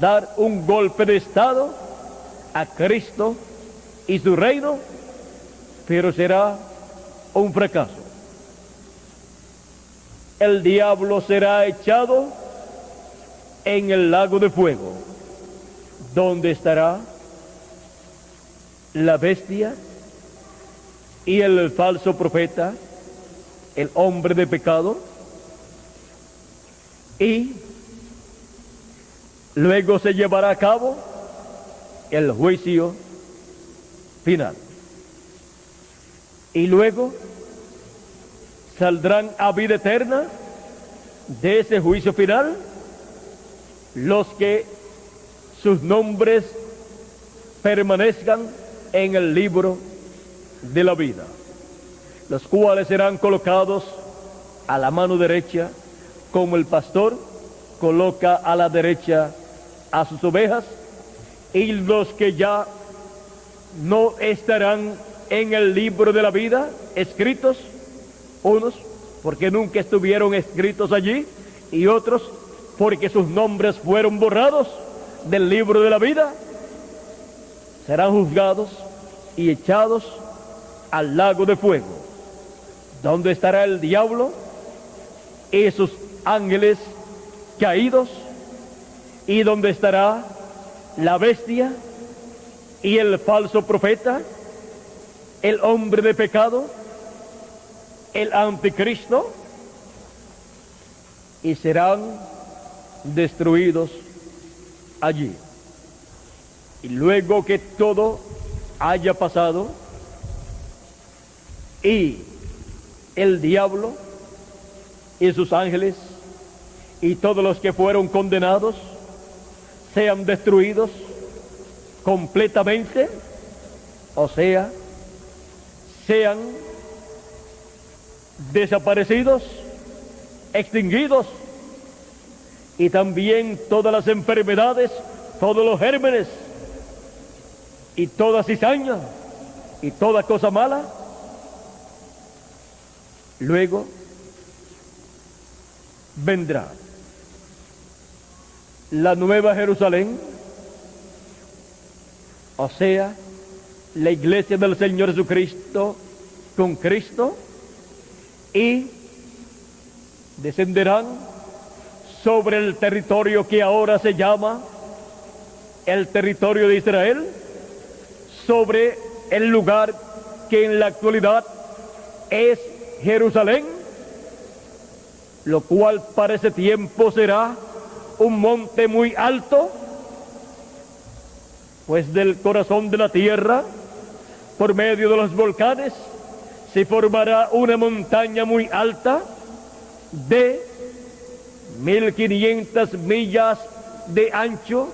dar un golpe de estado a Cristo y su reino, pero será un fracaso. El diablo será echado en el lago de fuego, donde estará la bestia y el falso profeta, el hombre de pecado, y luego se llevará a cabo el juicio final. Y luego saldrán a vida eterna de ese juicio final los que sus nombres permanezcan en el libro de la vida, los cuales serán colocados a la mano derecha, como el pastor coloca a la derecha a sus ovejas, y los que ya no estarán en el libro de la vida escritos, unos porque nunca estuvieron escritos allí, y otros porque sus nombres fueron borrados del libro de la vida, serán juzgados y echados al lago de fuego, donde estará el diablo y sus ángeles caídos, y donde estará la bestia y el falso profeta, el hombre de pecado, el anticristo, y serán destruidos allí. Y luego que todo haya pasado y el diablo y sus ángeles y todos los que fueron condenados sean destruidos completamente, o sea, sean desaparecidos, extinguidos, y también todas las enfermedades, todos los gérmenes y toda cizaña y toda cosa mala. Luego vendrá la nueva Jerusalén, o sea, la iglesia del Señor Jesucristo con Cristo, y descenderán sobre el territorio que ahora se llama el territorio de Israel, sobre el lugar que en la actualidad es Jerusalén, lo cual para ese tiempo será un monte muy alto, pues del corazón de la tierra, por medio de los volcanes, se formará una montaña muy alta de 1500 millas de ancho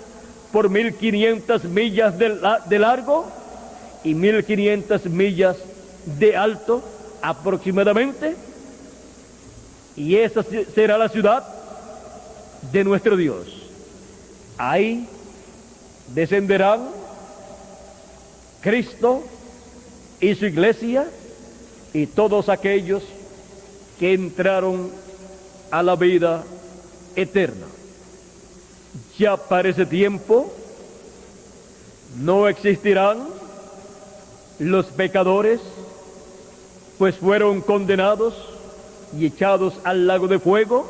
por 1500 millas de largo y 1500 millas de alto aproximadamente, y esa será la ciudad de nuestro Dios. Ahí descenderán Cristo y su iglesia y todos aquellos que entraron a la vida eterna. Ya para ese tiempo no existirán los pecadores, pues fueron condenados y echados al lago de fuego.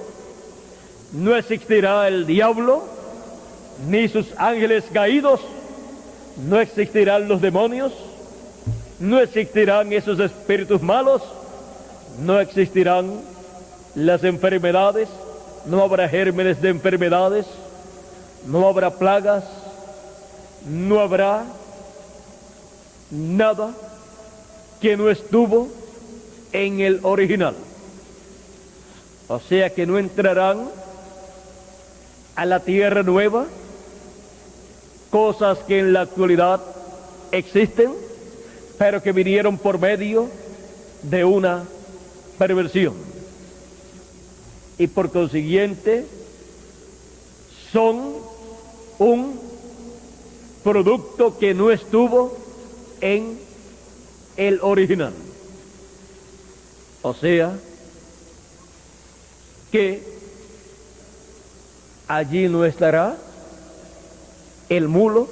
No existirá el diablo, ni sus ángeles caídos, no existirán los demonios, no existirán esos espíritus malos, no existirán las enfermedades, no habrá gérmenes de enfermedades, no habrá plagas, no habrá nada que no estuvo en el original. O sea que no entrarán a la tierra nueva cosas que en la actualidad existen, pero que vinieron por medio de una perversión. y por consiguiente son un producto que no estuvo en el original. O sea, que allí no estará el mulo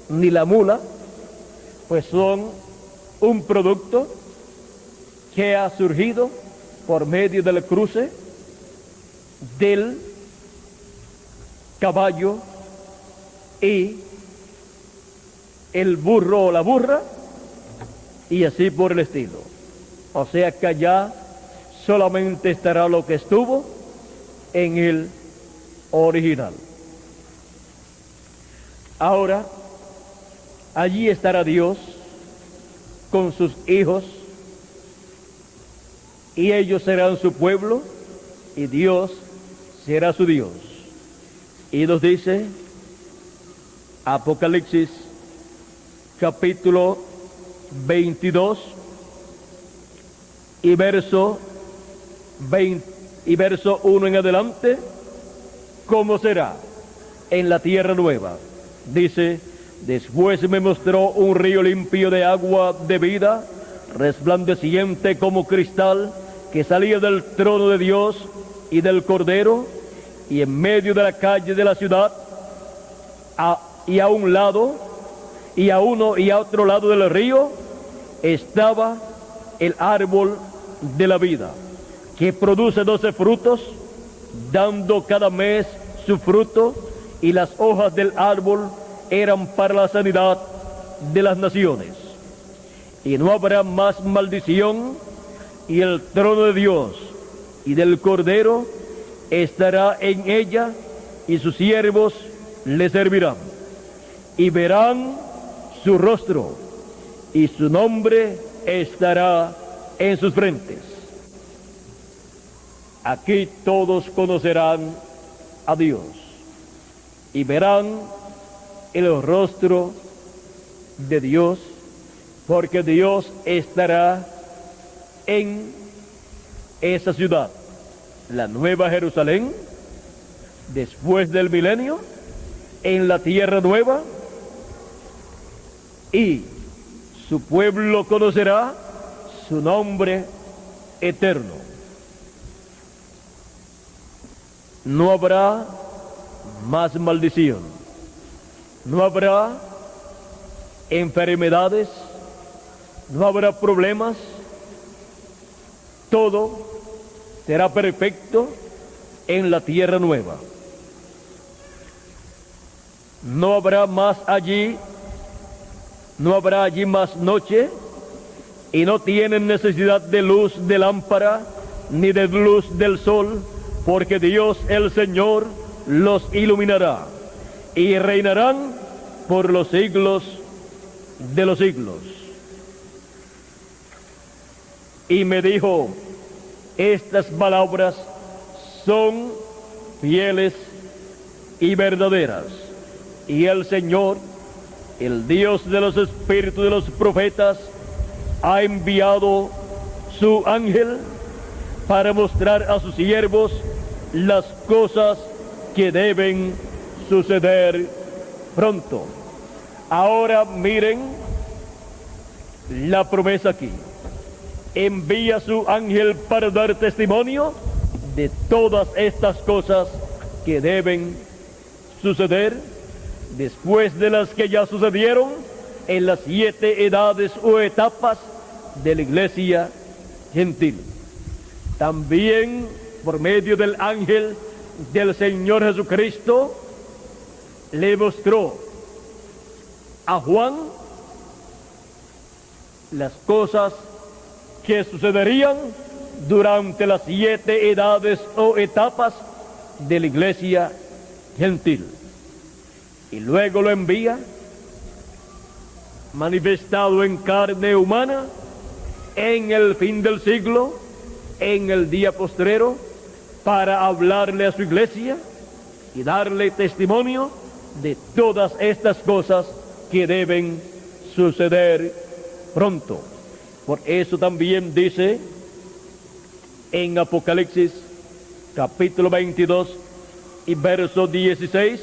ni la mula, pues son un producto que ha surgido por medio del cruce del caballo y el burro o la burra, y así por el estilo. O sea que allá solamente estará lo que estuvo en el original. Ahora, allí estará Dios con sus hijos, y ellos serán su pueblo, y Dios será su Dios. Y nos dice Apocalipsis capítulo 22 y verso 1 en adelante, ¿cómo será en la tierra nueva? Dice: después me mostró un río limpio de agua de vida, resplandeciente como cristal, que salía del trono de Dios y del Cordero, y en medio de la calle de la ciudad, y a un lado, y a uno y a otro lado del río, estaba el árbol de la vida, que produce 12 frutos, dando cada mes su fruto, y las hojas del árbol eran para la sanidad de las naciones. Y no habrá más maldición, y el trono de Dios y del Cordero estará en ella, y sus siervos le servirán, y verán su rostro, y su nombre estará en sus frentes. Aquí todos conocerán a Dios, y verán el rostro de Dios, porque Dios estará en esa ciudad, la Nueva Jerusalén, después del milenio, en la tierra nueva, y su pueblo conocerá su nombre eterno. No habrá más maldición, no habrá enfermedades, no habrá problemas, todo será perfecto en la tierra nueva. No habrá allí más noche, y no tienen necesidad de luz de lámpara ni de luz del sol, porque Dios el Señor los iluminará, y reinarán por los siglos de los siglos. Y me dijo: estas palabras son fieles y verdaderas, y el Señor, el Dios de los espíritus de los profetas, ha enviado su ángel para mostrar a sus siervos las cosas que deben suceder pronto. Ahora miren la promesa aquí: envía su ángel para dar testimonio de todas estas cosas que deben suceder, después de las que ya sucedieron en las 7 edades o etapas de la iglesia gentil. También por medio del ángel del Señor Jesucristo le mostró a Juan las cosas que sucederían durante las 7 edades o etapas de la iglesia gentil. Y luego lo envía manifestado en carne humana en el fin del siglo, en el día postrero, para hablarle a su iglesia y darle testimonio de todas estas cosas que deben suceder pronto. Por eso también dice en Apocalipsis capítulo 22 y verso 16,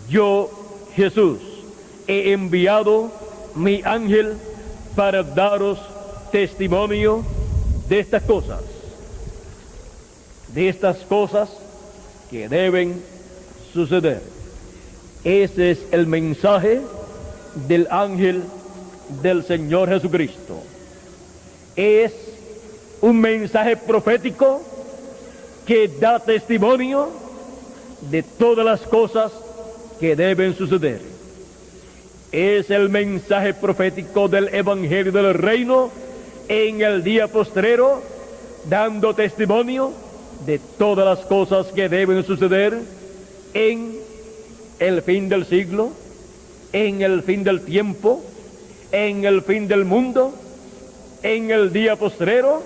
yo, Jesús, he enviado mi ángel para daros testimonio de estas cosas que deben suceder. Ese es el mensaje del ángel del Señor Jesucristo. Es un mensaje profético que da testimonio de todas las cosas que deben suceder. Es el mensaje profético del Evangelio del Reino en el día postrero, dando testimonio de todas las cosas que deben suceder en el fin del siglo, en el fin del tiempo, en el fin del mundo, en el día postrero,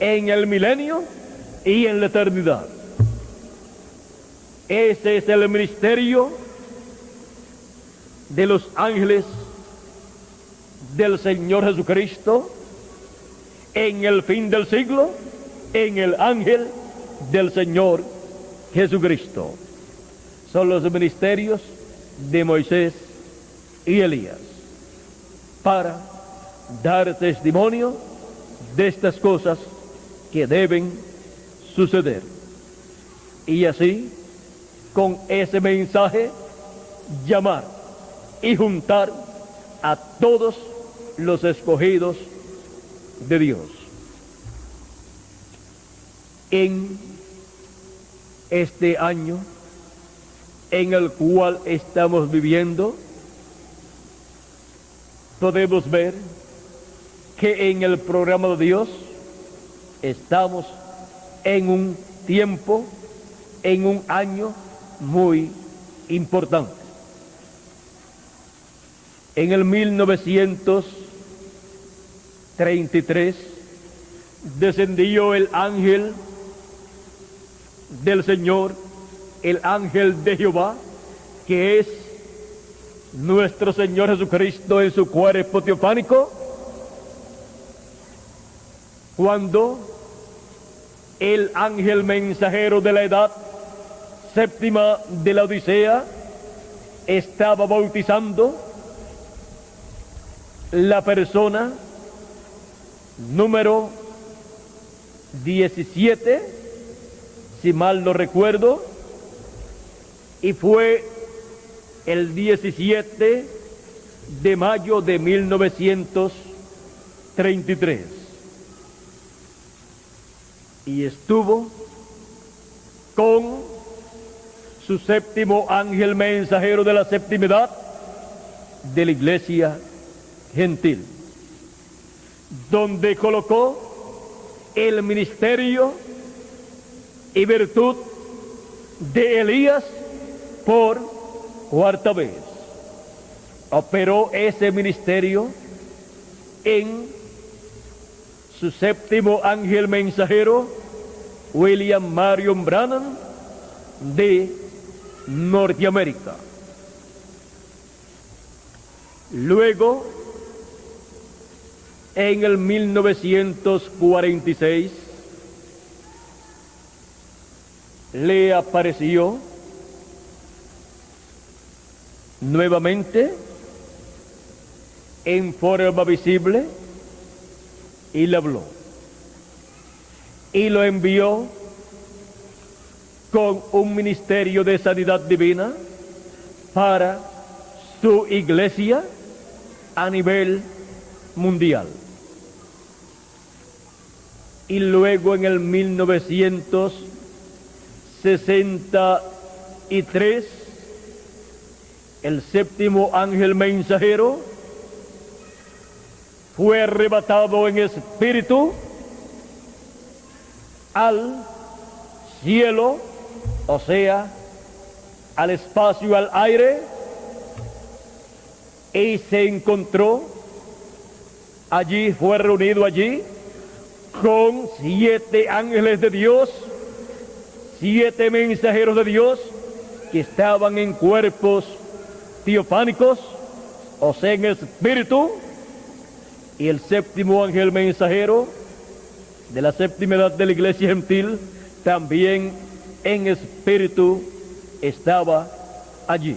en el milenio y en la eternidad. Ese es el ministerio de los ángeles del Señor Jesucristo en el fin del siglo, en el ángel del Señor Jesucristo. Son los ministerios de Moisés y Elías para dar testimonio de estas cosas que deben suceder. Y así, con ese mensaje, llamar y juntar a todos los escogidos de Dios. En este año en el cual estamos viviendo, podemos ver que en el programa de Dios estamos en un tiempo, en un año muy importante. En el 1933 descendió el ángel del Señor, el ángel de Jehová, que es nuestro Señor Jesucristo en su cuerpo teofánico, cuando el ángel mensajero de la edad séptima de la Odisea estaba bautizando la persona número 17, si mal no recuerdo, y fue el 17 de mayo de 1933. Y estuvo con su séptimo ángel mensajero de la séptima edad de la iglesia gentil, donde colocó el ministerio y virtud de Elías por cuarta vez. Operó ese ministerio en su séptimo ángel mensajero, William Marion Branham, de Norteamérica. Luego, en el 1946, le apareció nuevamente en forma visible y le habló y lo envió con un ministerio de sanidad divina para su iglesia a nivel mundial. Y luego en el 1963, el séptimo ángel mensajero fue arrebatado en espíritu al cielo, o sea, al espacio, al aire, y se encontró allí, fue reunido allí con 7 ángeles de Dios, 7 mensajeros de Dios que estaban en cuerpos teofánicos, o sea, en espíritu, y el séptimo ángel mensajero de la séptima edad de la iglesia gentil también en espíritu estaba allí.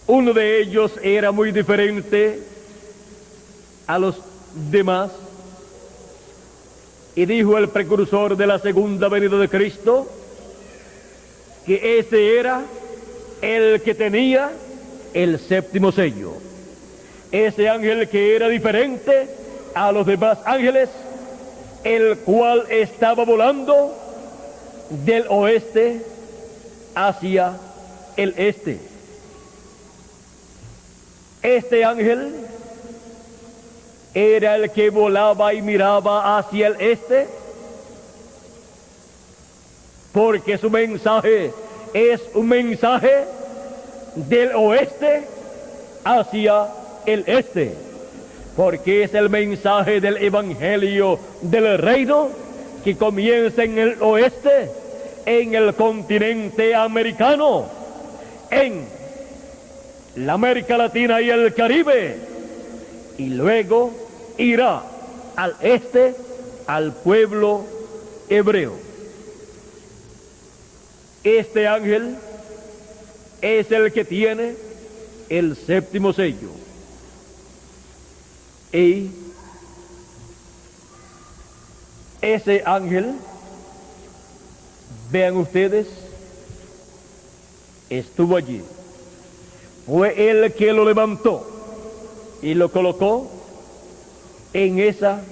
Uno de ellos era muy diferente a los demás, y dijo el precursor de la segunda venida de Cristo que ese era el que tenía el séptimo sello. Ese ángel que era diferente a los demás ángeles, el cual estaba volando del oeste hacia el este. Este ángel era el que volaba y miraba hacia el este, porque su mensaje es un mensaje del oeste hacia el este, porque es el mensaje del evangelio del reino que comienza en el oeste, en el continente americano, en la América Latina y el Caribe, y luego irá al este, al pueblo hebreo. Este ángel es el que tiene el séptimo sello. Y ese ángel, vean ustedes, estuvo allí. Fue él que lo levantó y lo colocó en esa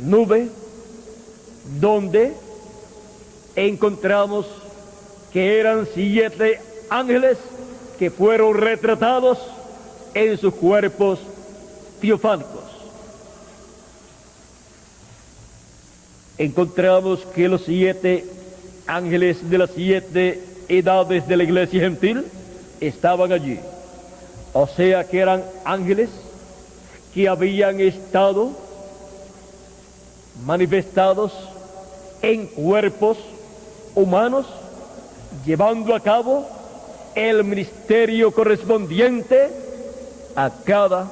nube donde encontramos que eran 7 ángeles que fueron retratados en sus cuerpos teofánicos. Encontramos que los 7 ángeles de las 7 edades de la iglesia gentil estaban allí. O sea que eran ángeles que habían estado manifestados en cuerpos humanos, llevando a cabo el ministerio correspondiente a cada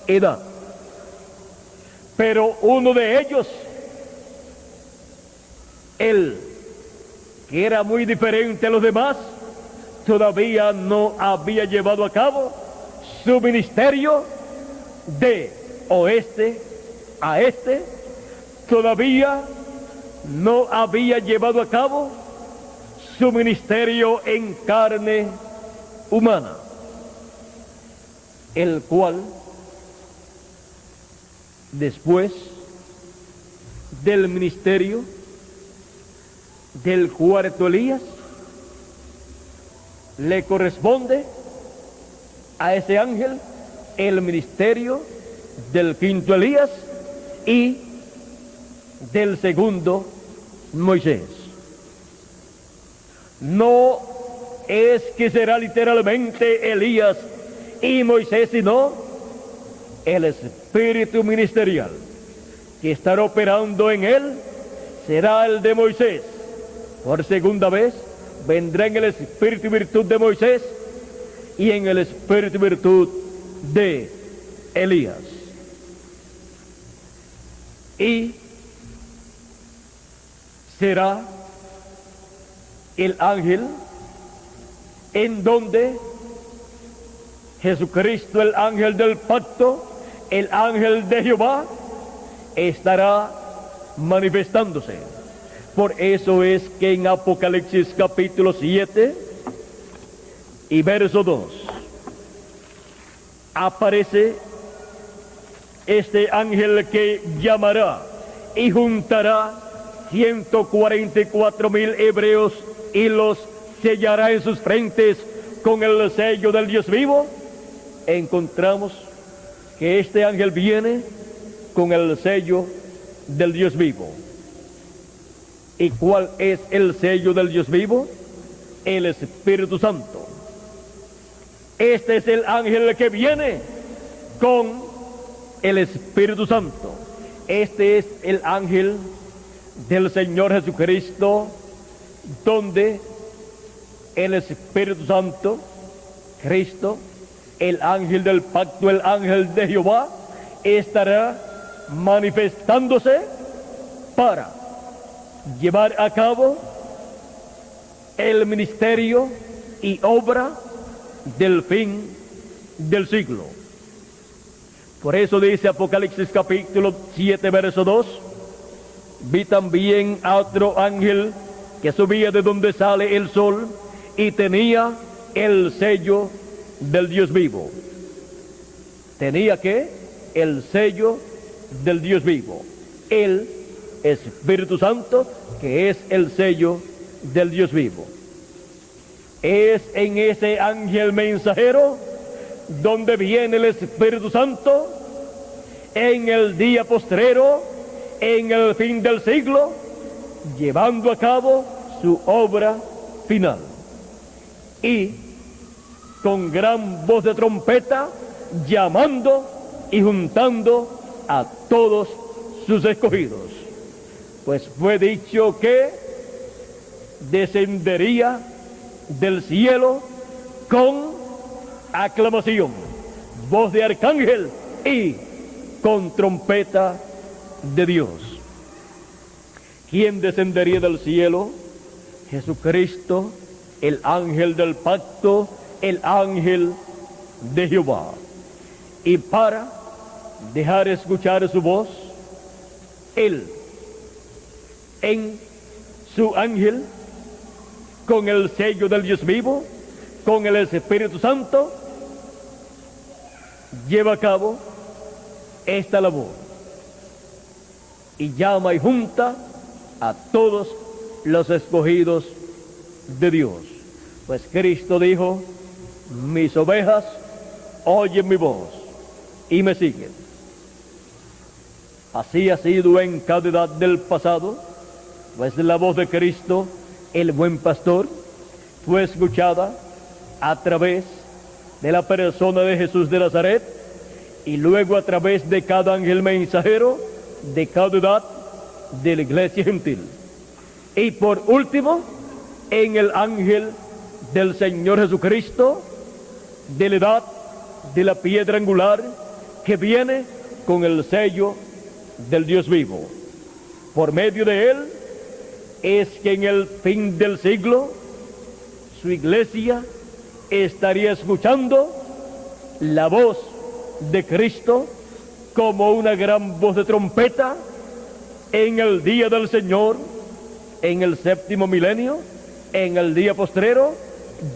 edad. Pero uno de ellos, él, que era muy diferente a los demás, todavía no había llevado a cabo su ministerio de oeste a este, todavía no había llevado a cabo su ministerio en carne humana, el cual después del ministerio del cuarto Elías le corresponde a ese ángel el ministerio del quinto Elías y del segundo Moisés. No es que será literalmente Elías y Moisés, sino el espíritu ministerial que estará operando en él será el de Moisés. Por segunda vez vendrá en el espíritu y virtud de Moisés y en el espíritu y virtud de Elías. Y será el ángel en donde Jesucristo, el ángel del pacto, el ángel de Jehová, estará manifestándose. Por eso es que en Apocalipsis capítulo 7 y verso 2 aparece este ángel que llamará y juntará 144,000 hebreos y los sellará en sus frentes con el sello del Dios vivo. Encontramos que este ángel viene con el sello del Dios vivo. ¿Y cuál es el sello del Dios vivo? El Espíritu Santo. Este es el ángel que viene con el Espíritu Santo. Este es el ángel del Señor Jesucristo, donde el Espíritu Santo, Cristo, el ángel del pacto, el ángel de Jehová, estará manifestándose para llevar a cabo el ministerio y obra del fin del siglo. Por eso dice Apocalipsis capítulo 7, verso 2, vi también a otro ángel que subía de donde sale el sol y tenía el sello del Dios vivo. Tenía que el sello del Dios vivo, el Espíritu Santo, que es el sello del Dios vivo. Es en ese ángel mensajero donde viene el Espíritu Santo en el día postrero, en el fin del siglo, llevando a cabo su obra final. Y con gran voz de trompeta, llamando y juntando a todos sus escogidos. Pues fue dicho que descendería del cielo con aclamación, voz de arcángel y con trompeta de Dios. ¿Quién descendería del cielo? Jesucristo, el ángel del pacto, el ángel de Jehová. Y para dejar escuchar su voz, él, en su ángel, con el sello del Dios vivo, con el Espíritu Santo, lleva a cabo esta labor y llama y junta a todos los escogidos de Dios. Pues Cristo dijo, mis ovejas oyen mi voz y me siguen. Así ha sido en cada edad del pasado, pues la voz de Cristo, el buen pastor, fue escuchada a través de la persona de Jesús de Nazaret y luego a través de cada ángel mensajero de cada edad de la iglesia gentil. Y por último, en el ángel del Señor Jesucristo, de la edad de la piedra angular, que viene con el sello del Dios vivo. Por medio de él es que en el fin del siglo su iglesia estaría escuchando la voz de Cristo como una gran voz de trompeta en el día del Señor, en el séptimo milenio, en el día postrero,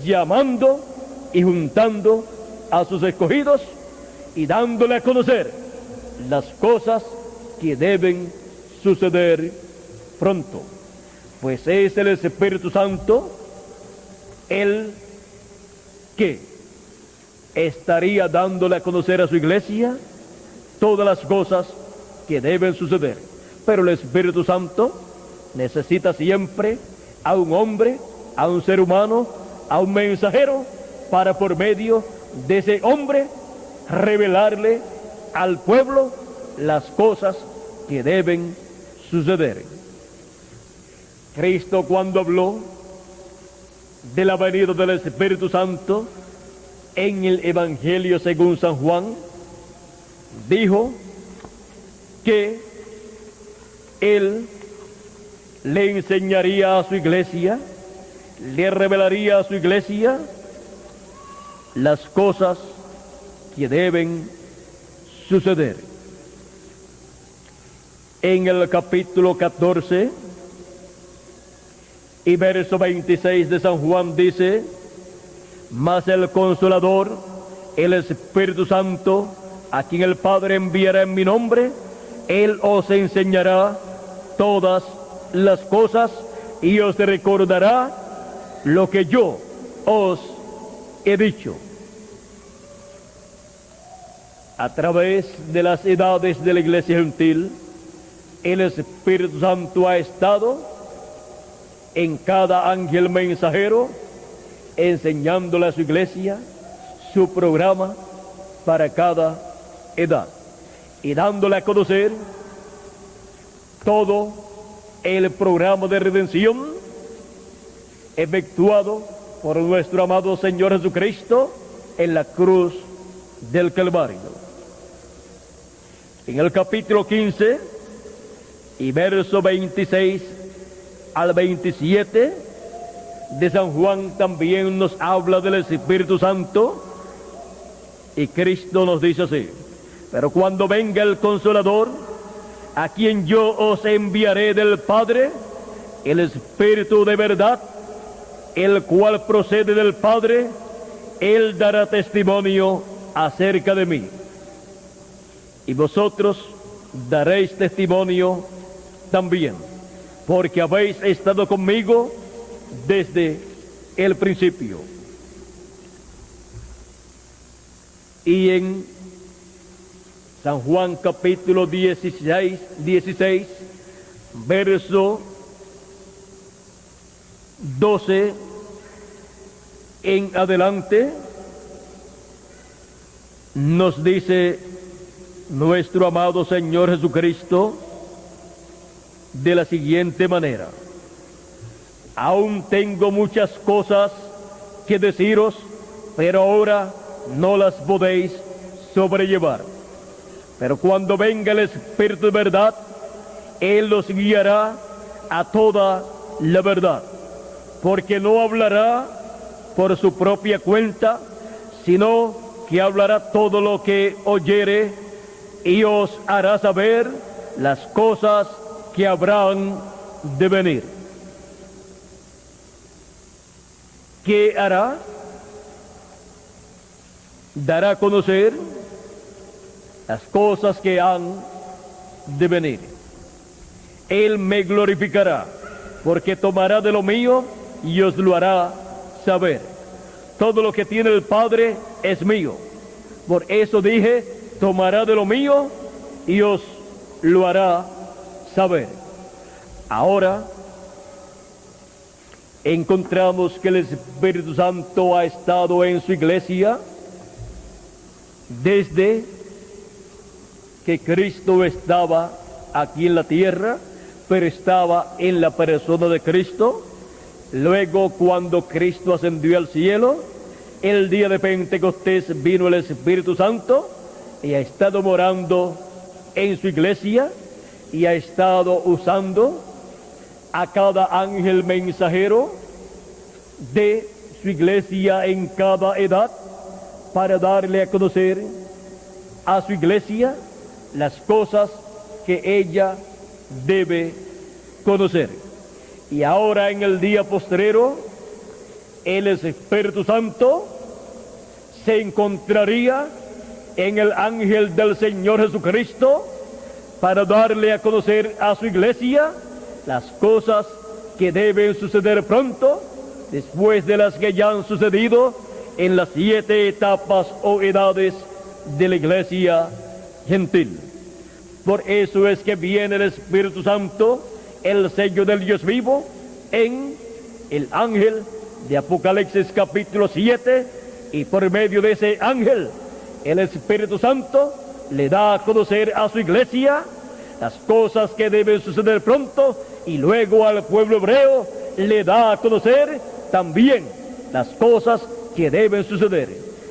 llamando y juntando a sus escogidos y dándole a conocer las cosas que deben suceder pronto. Pues es el Espíritu Santo el que estaría dándole a conocer a su iglesia todas las cosas que deben suceder. Pero el Espíritu Santo necesita siempre a un hombre, a un ser humano, a un mensajero, para por medio de ese hombre revelarle al pueblo las cosas que deben suceder. Cristo, cuando habló de la venida del Espíritu Santo en el Evangelio según San Juan, dijo que él le enseñaría a su iglesia, le revelaría a su iglesia las cosas que deben suceder. En el capítulo 14 y verso 26 de San Juan dice, mas el Consolador, el Espíritu Santo, a quien el Padre enviará en mi nombre, él os enseñará todas las cosas y os recordará lo que yo os he dicho. A través de las edades de la iglesia gentil, el Espíritu Santo ha estado en cada ángel mensajero, enseñándole a su iglesia su programa para cada edad y dándole a conocer todo el programa de redención efectuado por nuestro amado Señor Jesucristo en la cruz del Calvario. En el capítulo 15 Y verso 26 al 27 de San Juan también nos habla del Espíritu Santo. Y Cristo nos dice así: pero cuando venga el Consolador, a quien yo os enviaré del Padre, el Espíritu de verdad, el cual procede del Padre, Él dará testimonio acerca de mí. Y vosotros daréis testimonio también, porque habéis estado conmigo desde el principio. Y en San Juan capítulo 16, verso 12 en adelante, nos dice nuestro amado Señor Jesucristo de la siguiente manera: aún tengo muchas cosas que deciros, pero ahora no las podéis sobrellevar. Pero cuando venga el Espíritu de verdad, Él los guiará a toda la verdad, porque no hablará por su propia cuenta, sino que hablará todo lo que oyere y os hará saber las cosas que habrán de venir. ¿Qué hará? Dará a conocer las cosas que han de venir. Él me glorificará, porque tomará de lo mío y os lo hará saber. Todo lo que tiene el Padre es mío. Por eso dije, tomará de lo mío y os lo hará saber. Ahora encontramos que el Espíritu Santo ha estado en su iglesia desde que Cristo estaba aquí en la tierra, pero estaba en la persona de Cristo. Luego, cuando Cristo ascendió al cielo, el día de Pentecostés vino el Espíritu Santo y ha estado morando en su iglesia y ha estado usando a cada ángel mensajero de su iglesia en cada edad para darle a conocer a su iglesia las cosas que ella debe conocer. Y ahora, en el día postrero, el Espíritu Santo se encontraría en el ángel del Señor Jesucristo para darle a conocer a su iglesia las cosas que deben suceder pronto, después de las que ya han sucedido en las 7 etapas o edades de la iglesia gentil. Por eso es que viene el Espíritu Santo, el sello del Dios vivo, en el ángel de Apocalipsis capítulo 7, y por medio de ese ángel, el Espíritu Santo le da a conocer a su iglesia las cosas que deben suceder pronto, y luego al pueblo hebreo le da a conocer también las cosas que deben suceder,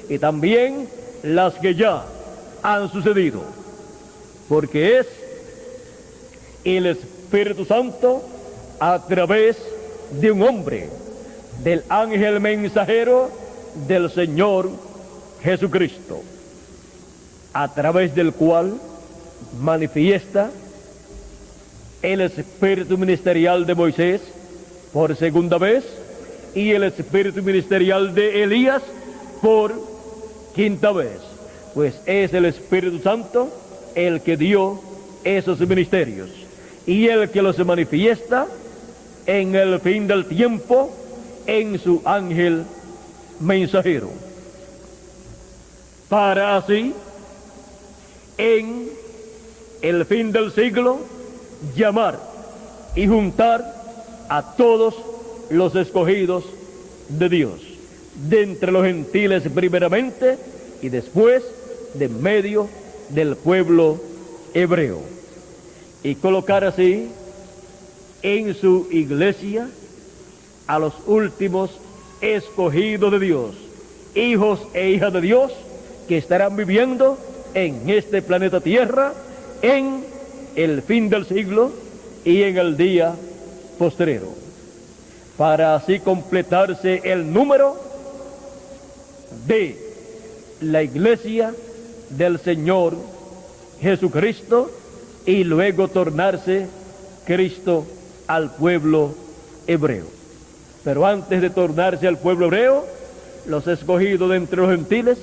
y también las que ya han sucedido, porque es el Espíritu Santo a través de un hombre, del ángel mensajero del Señor Jesucristo, a través del cual manifiesta el espíritu ministerial de Moisés por segunda vez y el espíritu ministerial de Elías por quinta vez, pues es el Espíritu Santo el que dio esos ministerios y el que los manifiesta en el fin del tiempo en su ángel mensajero, para así en el fin del siglo llamar y juntar a todos los escogidos de Dios, de entre los gentiles primeramente y después de medio del pueblo hebreo, y colocar así en su iglesia a los últimos escogidos de Dios, hijos e hijas de Dios, que estarán viviendo en este planeta Tierra en el fin del siglo y en el día postrero, para así completarse el número de la iglesia del Señor Jesucristo y luego tornarse Cristo al pueblo hebreo. Pero antes de tornarse al pueblo hebreo, los escogidos de entre los gentiles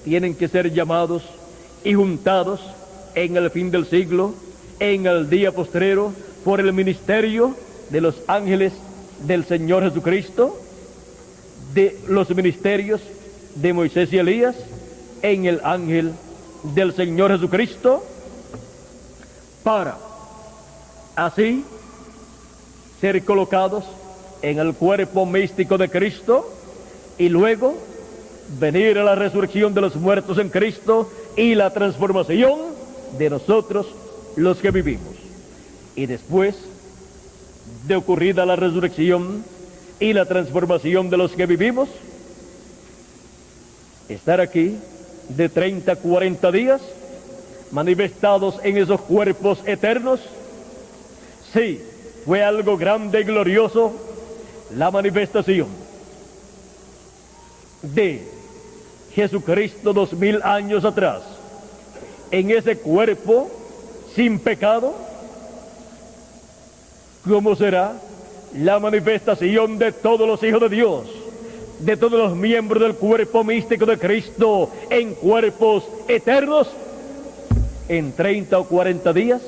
tienen que ser llamados y juntados en el fin del siglo, en el día postrero, por el ministerio de los ángeles del Señor Jesucristo, de los ministerios de Moisés y Elías, en el ángel del Señor Jesucristo, para así ser colocados en el cuerpo místico de Cristo y luego venir a la resurrección de los muertos en Cristo y la transformación de nosotros los que vivimos. Y después de ocurrida la resurrección y la transformación de los que vivimos, estar aquí de 30 a 40 días manifestados en esos cuerpos eternos. Sí, fue algo grande y glorioso la manifestación de Jesucristo 2000 años atrás en ese cuerpo sin pecado. ¿Cómo será la manifestación de todos los hijos de Dios, de todos los miembros del cuerpo místico de Cristo en cuerpos eternos? En 30 o 40 días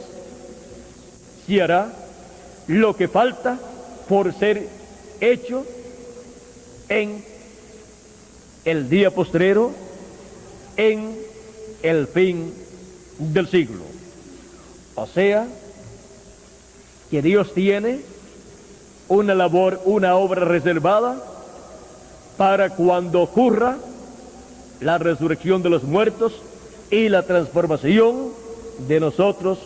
se hará lo que falta por ser hecho en el día postrero, en el fin del siglo. O sea, que Dios tiene una labor, una obra reservada para cuando ocurra la resurrección de los muertos y la transformación de nosotros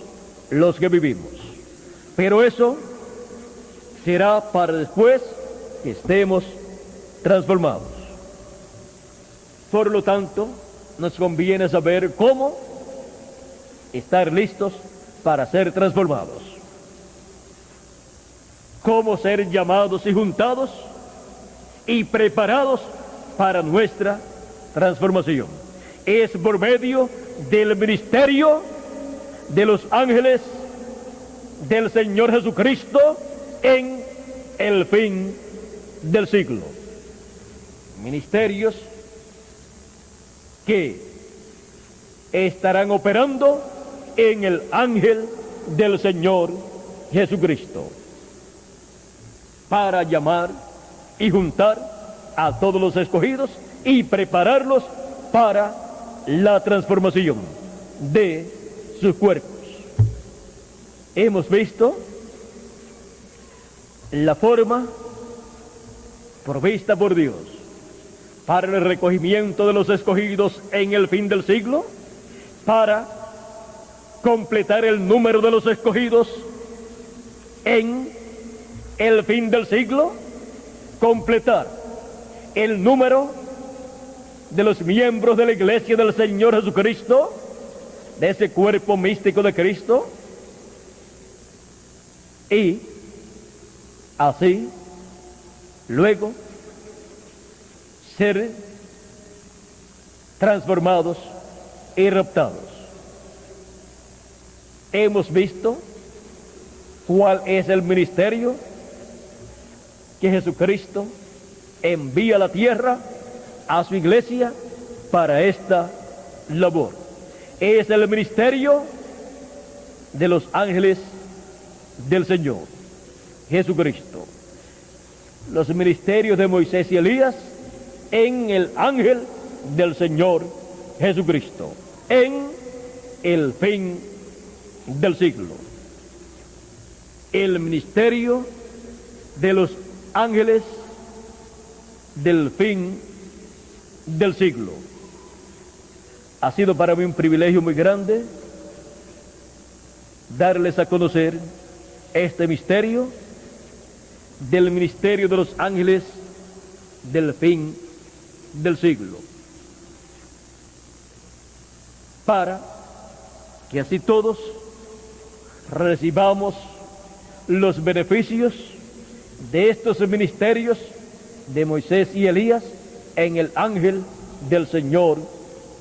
los que vivimos. Pero eso será para después que estemos transformados. Por lo tanto, nos conviene saber cómo estar listos para ser transformados, cómo ser llamados y juntados y preparados para nuestra transformación. Es por medio del ministerio de los ángeles del Señor Jesucristo en el fin del siglo. Ministerios que estarán operando en el ángel del Señor Jesucristo para llamar y juntar a todos los escogidos y prepararlos para la transformación de sus cuerpos. Hemos visto la forma provista por Dios para el recogimiento de los escogidos en el fin del siglo, para completar el número de los escogidos en el fin del siglo, completar el número de los miembros de la iglesia del Señor Jesucristo, de ese cuerpo místico de Cristo, y así luego ser transformados y raptados. Hemos visto cuál es el ministerio que Jesucristo envía a la tierra a su iglesia para esta labor. Es el ministerio de los ángeles del Señor Jesucristo. Los ministerios de Moisés y Elías en el ángel del Señor Jesucristo en el fin del siglo. El ministerio de los ángeles del fin del siglo. Ha sido para mí un privilegio muy grande darles a conocer este misterio del ministerio de los ángeles del fin del siglo, para que así todos recibamos los beneficios de estos ministerios de Moisés y Elías en el ángel del Señor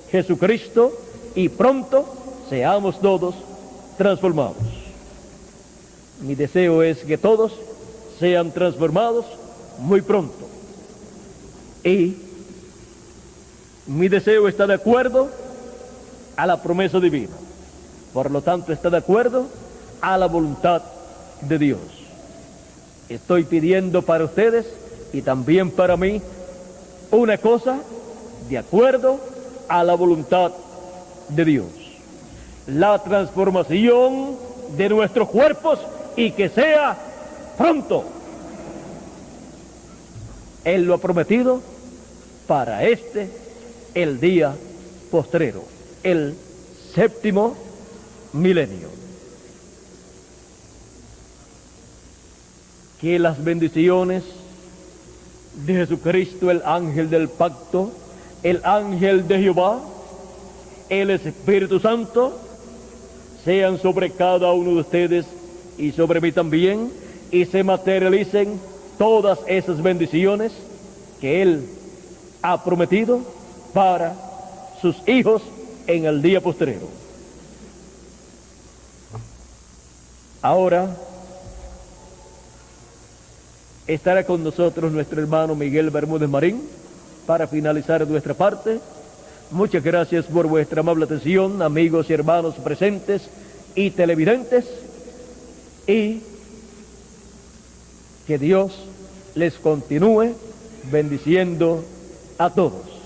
Jesucristo, y pronto seamos todos transformados. Mi deseo es que todos sean transformados muy pronto. Y mi deseo está de acuerdo a la promesa divina. Por lo tanto, está de acuerdo a la voluntad de Dios. Estoy pidiendo para ustedes y también para mí una cosa de acuerdo a la voluntad de Dios: la transformación de nuestros cuerpos, y que sea pronto. Él lo ha prometido para el día postrero, el séptimo milenio. Que las bendiciones de Jesucristo, el ángel del pacto, el ángel de Jehová, el Espíritu Santo, sean sobre cada uno de ustedes y sobre mí también, y se materialicen todas esas bendiciones que Él ha prometido para sus hijos en el día postrero. Ahora estará con nosotros nuestro hermano Miguel Bermúdez Marín para finalizar nuestra parte. Muchas gracias por vuestra amable atención, amigos y hermanos presentes y televidentes, y que Dios les continúe bendiciendo a todos.